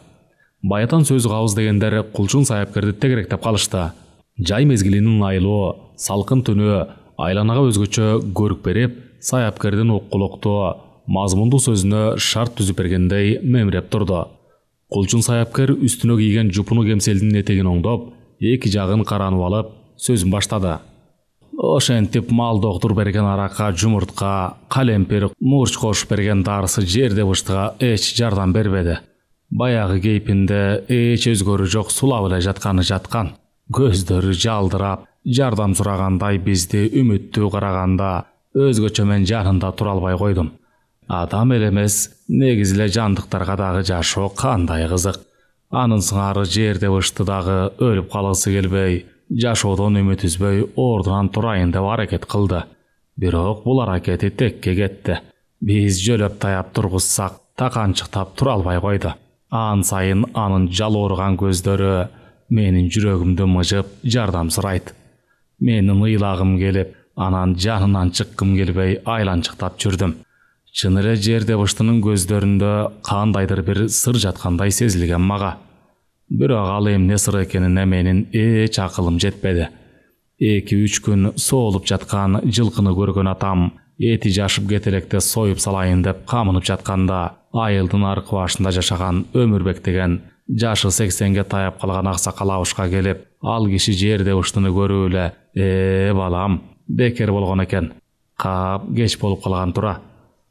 Баятан сөз кабыз дегендер Кулчун сайыпкерди тегеректеп калышты. Жай мезгилинин айлуу, салкын түнү айланага өзгөчө көрүк берип, сайыпкердин уккулуктуу, мазмундуу сөзүнө шарт түзүп бергендей мемиреп турду. Кулчун сайыпкер үстүнө кийген жупуну кемселдин этегин оңдоп, эки жагын каранып алып, сөзүн баштады. "Ошентип мал доктур берген аракка, жумуртка, калемпир, мурч кошуп берген дарысы жерде быштыга эч жардам бербеди. Баягы кейпинде эч өзгөрүү жок, сулап эле жатканы жаткан. Көздөрү жалдырап, жардам сурагандай бизди үмүттүү караганда, өзгөчө мен жанында тура албай койдум. Адам эле эмес, негизи эле жандыктарга дагы жашоо кандай кызык. Анын сыңары жерде бышты дагы өлүп калгысы келбей, жашоодон үмүт үзбөй ордунан турайын деп аракет кылды. Бирок бул аракети текке кетти. Биз жөлөп таяп тургузсак, таканчыктап тура албай койду. Ан сайын анын жалоорган көздөрү менин жүрөгүмдү мыжып жардам сурайт. Менин ыйлагым келип, анан жанынан чыккым келбей айланчыктап жүрдүм. Чын эле жерде быштынын көздөрүндө кандайдыр бир сыр жаткандай сезилген мага. Бирок ал эмне сыр экенине менин эч акылым жетпеди. 2-3 күн соолуп жаткан жылкыны көргөн атам эти жашып кетелекте союп салайын деп камынып жатканда, айылдын аркы башында жашаган Өмүрбек деген жашы 80ге таяп калган аксакал абышка келип, ал киши жерде быштыны көрүп эле: балам, бекер болгон экен. Кап кеч болуп калган тура.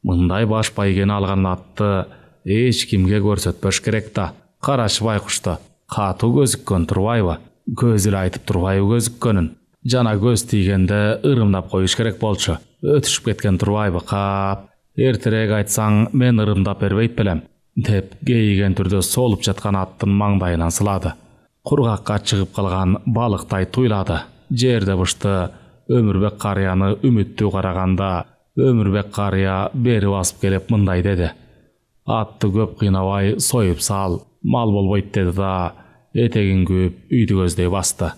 Мындай баш байгени алган атты эч кимге көрсөтпөш керек да. Карашы байкушту, катуу көзүккөн турбайбы? Көз эле айтып турбайбы көзүккөнүн? Жана көз тийгенде ырымдап коюш керек болчу. Өтүшүп кеткен турбайбы кап? Эртерээк айтсаң, мен ырымдап бербейт белем", деп кейиген түрдө солуп жаткан аттын маңдайынан сылады. Кургакка чыгып калган балыктай туйлады. Жерде бышты Өмүрбек карыяны үмүттүү караганда, Өмүрбек карыя бери басып келип мындай деди: "Атты көп кыйнабай союп сал, мал болбойт" деди да, этегин күйүп үйдү көздөй басты.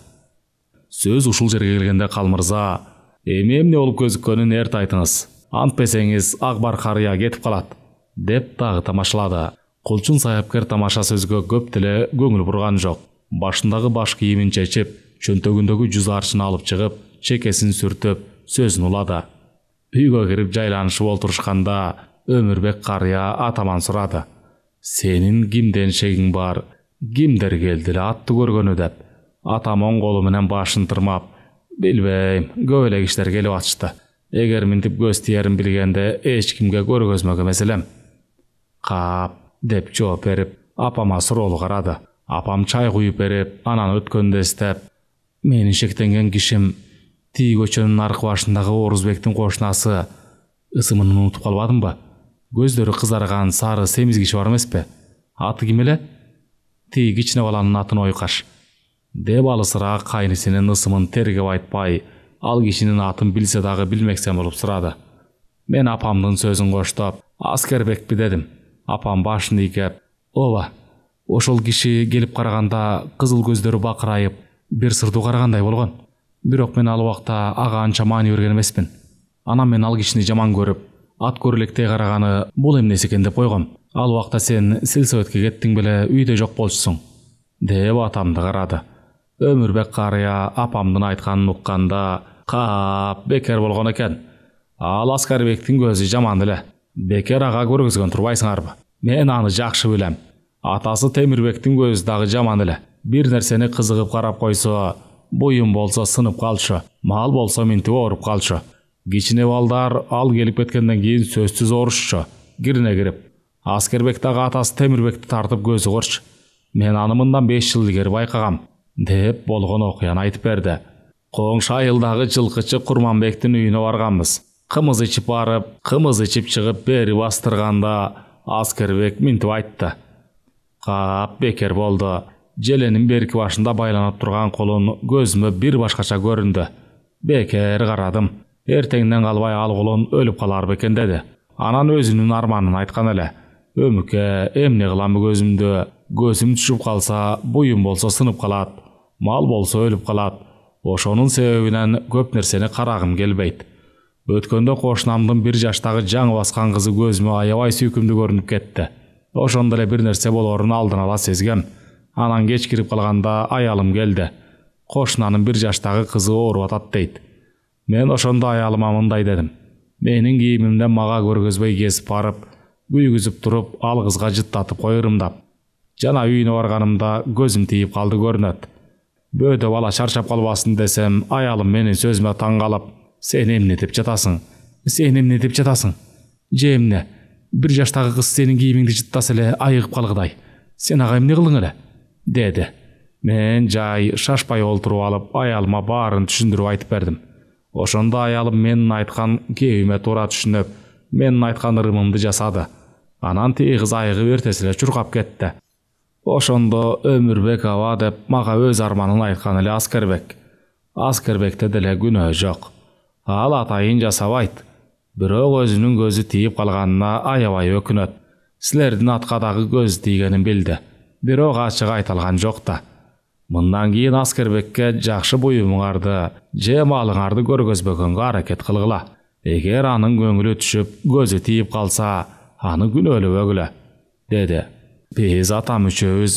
Сөз ушул жерге келгенде Калмырза: "Эмне болуп көзүккөнүн эрт айтыңыз. Антпесеңиз Акбар карыя кетип калат", деп дагы тамашалады. Кулчун сайыпкер тамаша сөзгө көп деле көңүл бурган жок. Башындагы баш кийимин чечип, чөнтөгүндөгү жүз арчын алып чыгып, чекесин сүртүп, сөзүн улады. Үйгө кирип жайланышып олтурушканда, Өмүрбек карыя атаман сурады: "Сенин кимден шегиң бар? Кимдер келди эле атты көргөнү?" деп. Атам оң колу менен башын тырмап: "Билбейм, көп эле кишилер келип атышты. Эгер минтип көз тиерин билгенде эч кимге көргөзмөк эмес элем." "Кап", деп жооп берип, апама суроолуу карады. Апам чай куюп берип, анан өткөндү эстеп: "Менин шектенген кишим тиги көчөнүн аркы башындагы Орузбектин кошунасы, ысымын унутуп калбадымбы? Көздөрү кызарган сары семиз киши бар эмеспи? Аты ким эле? Тиги кичине баланын атын ойкаш", деп алысыраак кайнысынын ысымын тергеп айтпай, ал кишинин атын билсе дагы билмексем болуп сурады. Мен апамдын сөзүн коштоп, Аскербекпи дедим. Апам башын ийкеп, ооба, ошол киши келип караганда кызыл көздөрү бакырайып, бир сырдуу карагандай болгон. Бирок мен ал убакта ага анча маани берген эмеспин. Анан мен ал кишини жаман көрүп, ат көрүлектей караганы бул эмнеси экен деп койгом. Ал убакта сен силсоветке кеттиң беле, үйдө жок болчусуң, деп атамды карады. Өмүрбек карыя апамдын айтканын укканда кап бекер болгон экен. Ал Аскербектин көзү жаман эле. Бекер ага көргөзгөн турбайсыңарбы? Мен аны жакшы билем. Атасы Темирбектин көзү дагы жаман эле. Бир нерсени кызыгып карап койсо, буюм болсо сынып калчу, мал болсо минтип ооруп калчу. Кичине балдар ал келип кеткенден кийин сөзсүз оорушчу, кирине кирип. Аскербек дагы атасы Темирбекти тартып көзү корчу. Мен аны мындан 5 жыл илгери байкагам, деп болгон окуяны айтып берди. Коңшу айылдагы жылкычы Курманбектин үйүнө барганбыз. Кымыз ичип барып, кымыз ичип чыгып бери бастырганда Аскербек минтип айтты. Кап бекер болду. Желенин берки башында байланып турган колун көзүмө бир башкача көрүндү. Бекер карадым. Эртеңден калбай ал колун өлүп калар бекен деди. Анан өзүнүн арманын айткан эле. Өмүкө эмне кыламы көзүм түшүп калса, буюм болсо сынып калат, мал болсо өлүп калат. Ошонун себебинен көп нерсени карагым келбейт. Өткөндө кошунамдын 1 жаштагы жаңы баскан кызы көзүмө аябай сүйкүмдүү көрүнүп кетти. Ошондо эле бир нерсе болорун алдын ала сезгем. Анан кеч кирип калганда аялым келди. Кошунанын 1 жаштагы кызы ооруп атат дейт. Мен ошондо аялыма мындай дедим. Менин кийимимден мага көргөзбөй кесип барып, күйгүзүп туруп, ал кызга жыттатып койрумдап. Жана үйүнө барганымда көзүм тийип калды көрүнөт. Бөөдө бала чарчап калбасын десем, аялым менин сөзүмө таң калып, сен эмне деп жатасың? Сен эмне деп жатасың? Же эмне? 1 жаштагы кыз сенин кийимиңди жыттаса эле айыгып калгыдай. Сен ага эмне кылдың эле? Деди. Мен жай шашпай олтуруп алып, аялыма баарын түшүндүрүп айтып бердим. Ошондо аялым менин айткан кебиме туура түшүнүп, менин айткан ырымымды жасады. Анан тиги кыз айыгып эртеси эле чуркап кетти. Ошондо Өмүрбек аба деп мага өз арманын айткан эле Аскербек. Аскербекте деле күнөө жок. Ал атайын жасабайт. Бирок өзүнүн көзү тийип калганына аябай өкүнөт. Силердин атка дагы көз тийгенин билди. Бирок ачык айта алган жок да. Мындан кийин Аскербекке жакшы буюмуңарды же малыңарды көргөзбөгөнгө аракет кылгыла. Эгер анын көңүлү түшүп, көзү тийип калса, аны күнөөлөбөгүлө, деди. Биз атам үчөөбүз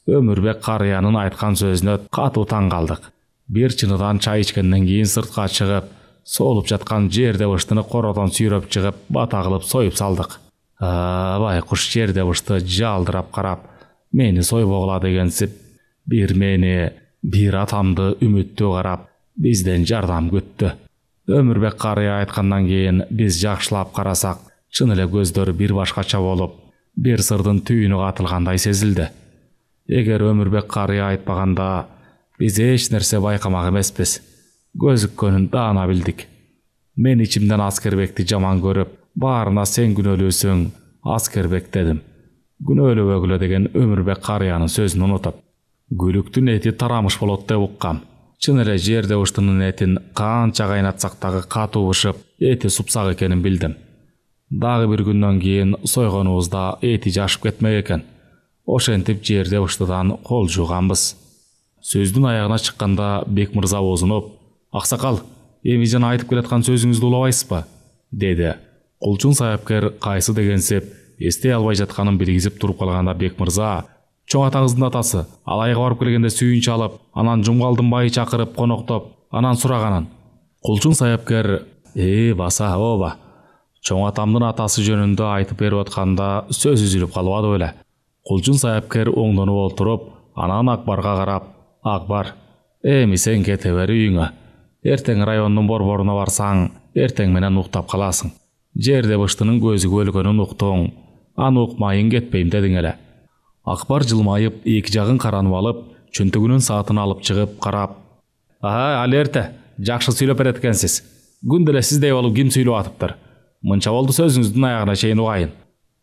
Өмүрбек карыянын айткан сөзүнө катуу таң калдык. Бир чыныдан чай ичкенден кийин сыртка чыгып, соолуп жаткан жердебыштыны кородон сүйрөп чыгып, бата кылып союп салдык. Байкуш жердебышты жалдырап карап, мени сойбогула дегенсип, бир мени, бир атамды үмүттүү карап, бизден жардам күттү. Өмүрбек карыя айткандан кийин биз жакшылап карасак, чын эле көздөрү бир башкача болуп, бир сырдын түйүнү катылгандай сезилди. Эгер Өмүрбек карыя айтпаганда, биз эч нерсе байкамак эмеспиз. Көзүккөнүн даана билдик. Мен ичимден Аскербекти жаман көрүп, баарына сен күнөөлүүсүң, Аскербек дедим. Күнөөлөбөгүлө деген Өмүрбек карыянын сөзүн унутуп. Гүлүктүн эти тарамыш болот деп уккам. Чын эле жердебыштынын этин канча кайнатсак дагы катуу бышып, эти супсак экенин билдим. Дагы бир күндөн кийин сойгонубузда эти жашып кетмек экен. Ошентип жердебыштыдан кол жууганбыз. Сөздүн аягына чыкканда Бек мырза озунуп, «Аксакал, эми жана айтып келаткан сөзүңүздү улабайсызбы?» деди. Кулчун саяпкер кайсы дегенсип, эстей албай жатканын билгизип туруп калганда Бек мырза, «Чоң атаңыздын атасы, алайга барып келгенде сүйүнч алып, анан Жумгалдын байы чакырып коноктоп, анан сураганын». Кулчун саяпкер, баса, ооба. Чоң атамдын атасы жөнүндө айтып берип атканда сөз үзүлүп калбады беле. Кулчун саяпкер оңдонуп олтуруп, анан Акбарга карап, «Акбар, эми сен кете бер үйүңө. Эртең райондун борборуна барсаң, эртең менен уктап каласың. Жердебыштынын көзү өлгөнүн уктуң, аны укмайын кетпейм дедиң эле». Акбар жылмайып, эки жагын каранып алып, чөнтөгүнүн саатын алып чыгып карап, ал эрте, жакшы сүйлөп берет экенсиз. Күндө эле сиздей болуп ким сүйлөп атыптыр? Мынча болду сөзүңүздүн аягына чейин угайын.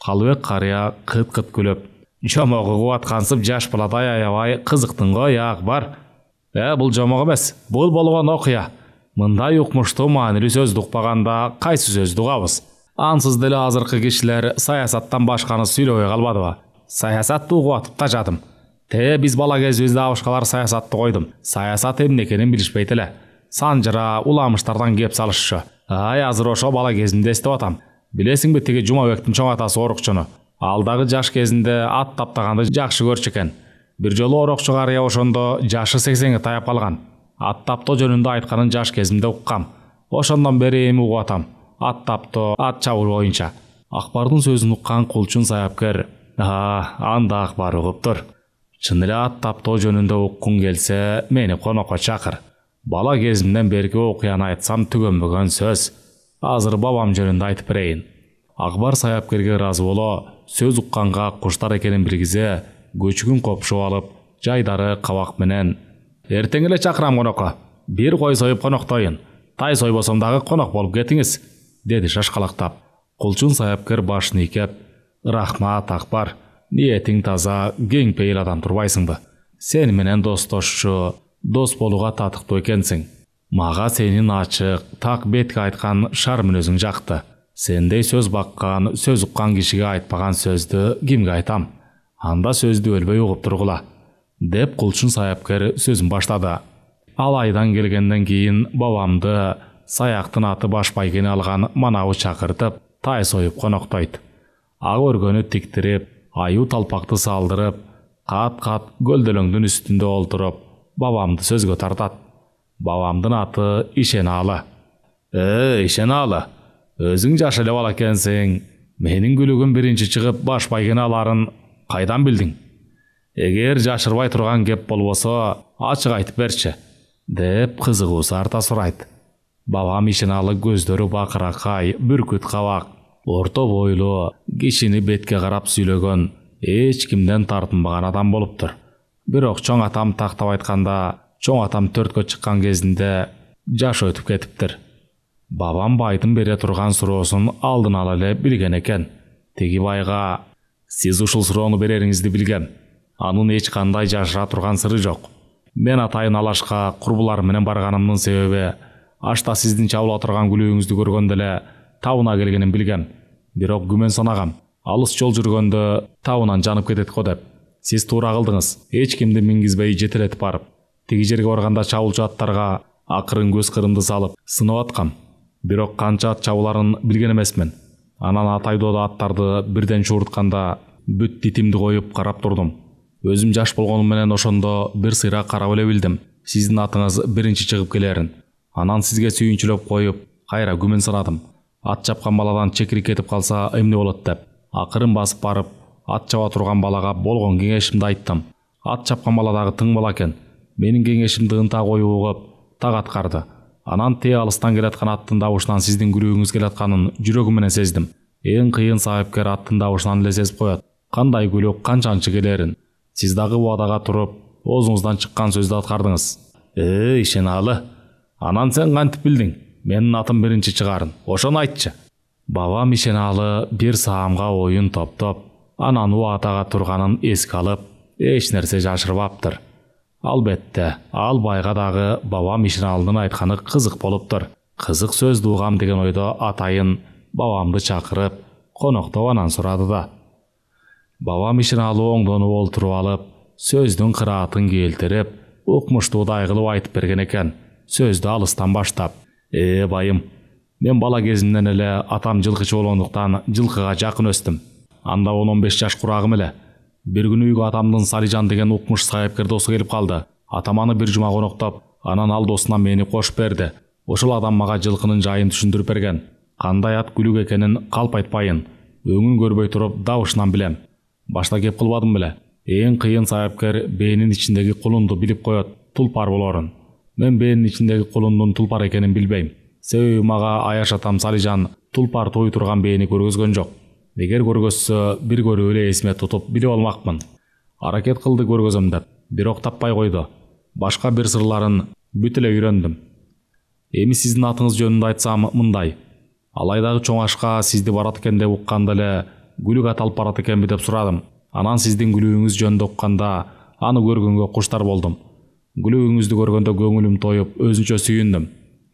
Калыбек карыя кыт-кыт күлөп, «Жомогу кубаткансып жаш баладай аябай кызыктың го, Акбар». Бул жомок эмес, бул болгон окуя. Мындай укмуштуу маанилүү сөздү укпаганда кайсы сөздү угабыз? Ансыз деле азыркы кишилер саясаттан башканы сүйлөбөй калбадыбы? Саясатты угуп атып да жадым. Биз бала кезибизде абышкалар саясатты койдум. Саясат эмне экенин билишпейт эле. Санжыра, уламыштардан кеп салышчу. Азыр ошо бала кезимде эстеп атам. Билесиңби, тиги Жумабектин чоң атасы орукчуну. Ал дагы жаш кезинде ат таптаганды жакшы көрчү экен. Бир жолу орукчу карыя ошондо жашы 80ге таяп калган. Ат таптоо жөнүндө айтканын жаш кезимде уккам. Ошондон бери эми угуп атам. Ат таптоо, ат чабуу боюнча. Акбардын сөзүн уккан Кулчун Саяпкер, анда акбар угуптур. Чын эле ат таптоо жөнүндө уккуң келсе, мени конокко чакыр. Бала кезимден берки окуяны айтсам түгөнбөгөн сөз. Азыр бабам жөнүндө айтып берейин. Акбар Саяпкерге ыраазы боло, сөз укканга куштар экенин билгизе, көчүгүн копшуп алып, жайдары кабак менен: "Эртең эле чакырам конокко. Бир кой союп коноктоюн. Тай сойбосом дагы конок болуп кетиңиз", деди шашкалактап. Кулчун Саяпкер башын ийкеп: "Рахмат, Акбар. Ниетиң таза, кең пейил адам турбайсыңбы? Сен менен достошчу, дос болууга татыктуу экенсиң. Мага сенин ачык, так бетке айткан шар мүнөзүң жакты. Сендей сөз баккан, сөз уккан кишиге айтпаган сөздү кимге айтам? Анда сөздү өлбөй угуп тургула", деп Кулчун Саяпкер сөзүн баштады. Ал айдан келгенден кийин бабамды Саяктын аты баш байгени алган манабы чакыртып, тай союп коноктойт. Ак өргөнү тиктирип, аю талпакты салдырып, кат-кат көлдөлөңдүн үстүндө олтуруп, бабамды сөзгө тартат. Бабамдын аты Ишеналы. Ишеналы, өзүң жаш эле бала экенсиң. Менин күлүгүм биринчи чыгып баш байгени аларын кайдан билдиң? Эгер жашырбай турган кеп болбосо, ачык айтып берчи", деп кызыгуусу арта сурайт. Бабам Ишеналы көздөрү бакыракай, бүркүт кабак, орто бойлуу, кишини бетке карап сүйлөгөн, эч кимден тартынбаган адам болуптур. Бирок чоң атам тактап айтканда, чоң атам 4кө чыккан кезинде жаш өтүп кетиптир. Бабам байдын бере турган суроосун алдын ала эле билген экен. Тиги байга: "Сиз ушул суроону берериңизди билгем. Анын эч кандай жашыра турган сыры жок. Мен атайын алашка курбулар менен барганымдын себеби ашта сиздин чабыла турган күлүүңүздү көргөндө эле табына келгенин билгем. Бирок күмөн санагам. Алыс жол жүргөндө табынан жанып кетет го деп. Сиз туура кылдыңыз. Эч кимди мингизбей жетелетип барып, тиги жерге барганда чабуулчу аттарга акырын көз кырымды салып сынап аткам. Бирок канча ат чабууларын билген эмесмин. Анан атайдоодо аттарды бирден чууртканда бүт дитимди коюп карап турдум. Өзүм жаш болгонум менен ошондо бир сыйра карап эле билдим. Сиздин атыңыз биринчи чыгып келерин. Анан сизге сүйүнчүлөп коюп, кайра күмөн санадым. Ат чапкан баладан чекирип кетип калса эмне болот деп. Акырын басып барып, ат чаба турган балага болгон кеңешимди айттым. Ат чапкан бала дагы тың бала экен. Менин кеңешимди ынта коюп угуп, так аткарды. Анан те алыстан келаткан аттын табышынан сиздин күлүүңүз келатканын жүрөгүм менен сездим. Эң кыйын Саяпкер аттын табышынан эле сезип коет. Кандай күлүп, канчанчы келерин. Сиз дагы убадага туруп, оозуңуздан чыккан сөздү аткардыңыз. Ишеналы. Анан сен кантип билдиң? Менин атым биринчи чыгарын. Ошону айтчы. Бабам Ишеналы бир саамга оюн топтоп, анан убадага турганын эске алып, эч нерсе жашырбаптыр. Албетте, ал байга дагы бабам Ишеналынын айтканы кызык болуптур. Кызык сөздү угам деген ойдо атайын бабамды чакырып, коноктоп анан сурады да. Бабам Ишеналы оңдонуп олтуруп алып, сөздүн кыраатын келтирип, укмуштуудай кылып айтып берген экен. Сөздү алыстан баштап: "Байым, мен бала кезимден эле атам жылкычы болгондуктан жылкыга жакын өстүм. Анда 10-15 жаш курагым эле. Бир күнү үйгө атамдын Салижан деген укмуш Саяпкер досу келип калды. Атам аны бир жума коноктоп, анан ал досуна мени кошуп берди. Ошол адам мага жылкынын жайын түшүндүрүп берген. Кандай ат күлүк экенин калп айтпайын. Өңүн көрбөй туруп дабышынан билем. Башта кеп кылбадым беле. Эң кыйын Саяпкер бээнин ичиндеги кулунду билип коет, тулпар болорун. Мен бээнин ичиндеги кулундун тулпар экенин билбейм. Себеби мага аяш атам Салижан тулпар той турган бээни көргөзгөн жок. Эгер көргөзсө, бир көрүп эле эсиме тутуп билип алмакмын. Аракет кылды көргөзөм деп, бирок таппай койду. Башка бир сырларын бүт эле үйрөндүм. Эми сиздин атыңыз жөнүндө айтсам мындай. Алайдагы чоң ашка сизди барат экен деп укканда эле күлүк ат алып барат экенби деп сурадым. Анан сиздин күлүүңүз жөнүндө укканда аны көргөнгө куштар болдум. Күлүүңүздү көргөндө көңүлүм тоюп, өзүнчө сүйүндүм.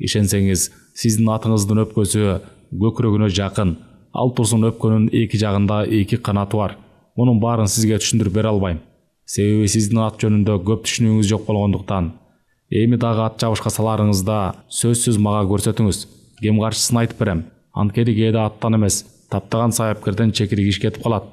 Ишенсеңиз, сиздин атыңыздын өпкөсү көкүрөгүнө жакын, Ал турсун өпкөнүн эки жагында эки канаты бар. Мунун баарын сизге түшүндүрүп бере албайм. Себеби сиздин ат жөнүндө көп түшүнүүңүз жок болгондуктан. Эми дагы ат жабышка саларыңызда сөзсүз мага көрсөтүңүз. Кем каршысын айтып берем. Анткени кээде аттан эмес, таптаган саяпкерден чекиригиш кетип калат.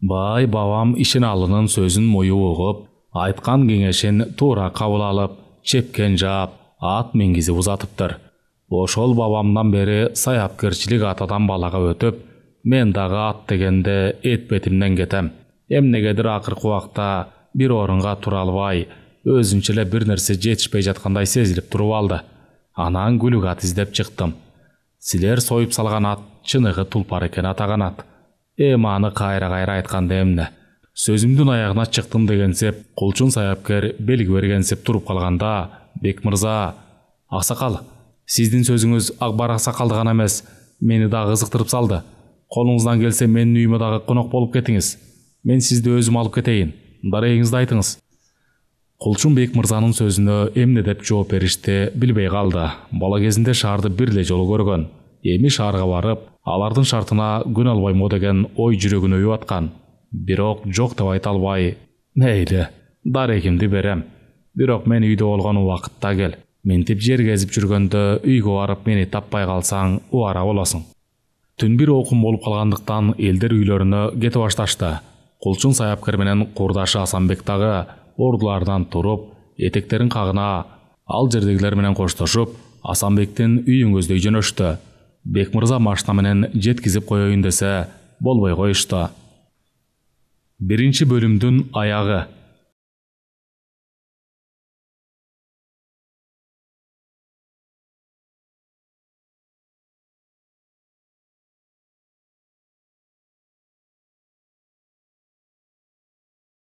Бай бабам Ишеналынын сөзүн мою угуп, айткан кеңешин туура кабыл алып, чепкен жаап, ат мингизип узатыптыр. Ошол бабамдан бери саяпкерчилик атадан балага өтүп, мен дагы ат дегенде эт бетимден кетем. Эмнегедир акыркы убакта бир орунга тура албай, өзүнчө эле бир нерсе жетишпей жаткандай сезилип туруп алды. Анан күлүк ат издеп чыктым. Силер союп салган ат чыныгы тулпар экен атаган ат. Эми аны кайра айтканда эмне? Сөзүмдүн аягына чыктым дегенсеп, кулчун саяпкер белги бергенсеп туруп калганда, Бек мырза, аксакал, сиздин сөзүңүз Акбар аксакалды гана эмес, мени дагы кызыктырып салды. Колуңуздан келсе менин үйүмө дагы конок болуп кетиңиз. Мен сизди өзүм алып кетейин. Дарегиңизди айтыңыз. Кулчун Бек мырзанын сөзүнө эмне деп жооп беришти билбей калды. Бала кезинде шаарды бир эле жолу көргөн. Эми шаарга барып, алардын шартына көнө албайм деген ой жүрөгүнө үйүп аткан. Бирок жок деп айта албай, мейли, дарегимди берем. Бирок мен үйдө болгон убакытта кел. Ментип жер кезип жүргөндө үйгө барып мени таппай калсаң, убара болосуң. Түн бир окум болуп калгандыктан элдер үйлөрүнө кете башташты. Кулчун саяпкер менен курдашы Асанбек дагы ордулардан туруп, этектерин кагына, ал жердегилер менен коштошуп, Асанбектин үйүн көздөй жөнөштү. Бек мырза машина менен жеткизип коеюн десе, болбой коюшту. Биринчи бөлүмдүн аягы.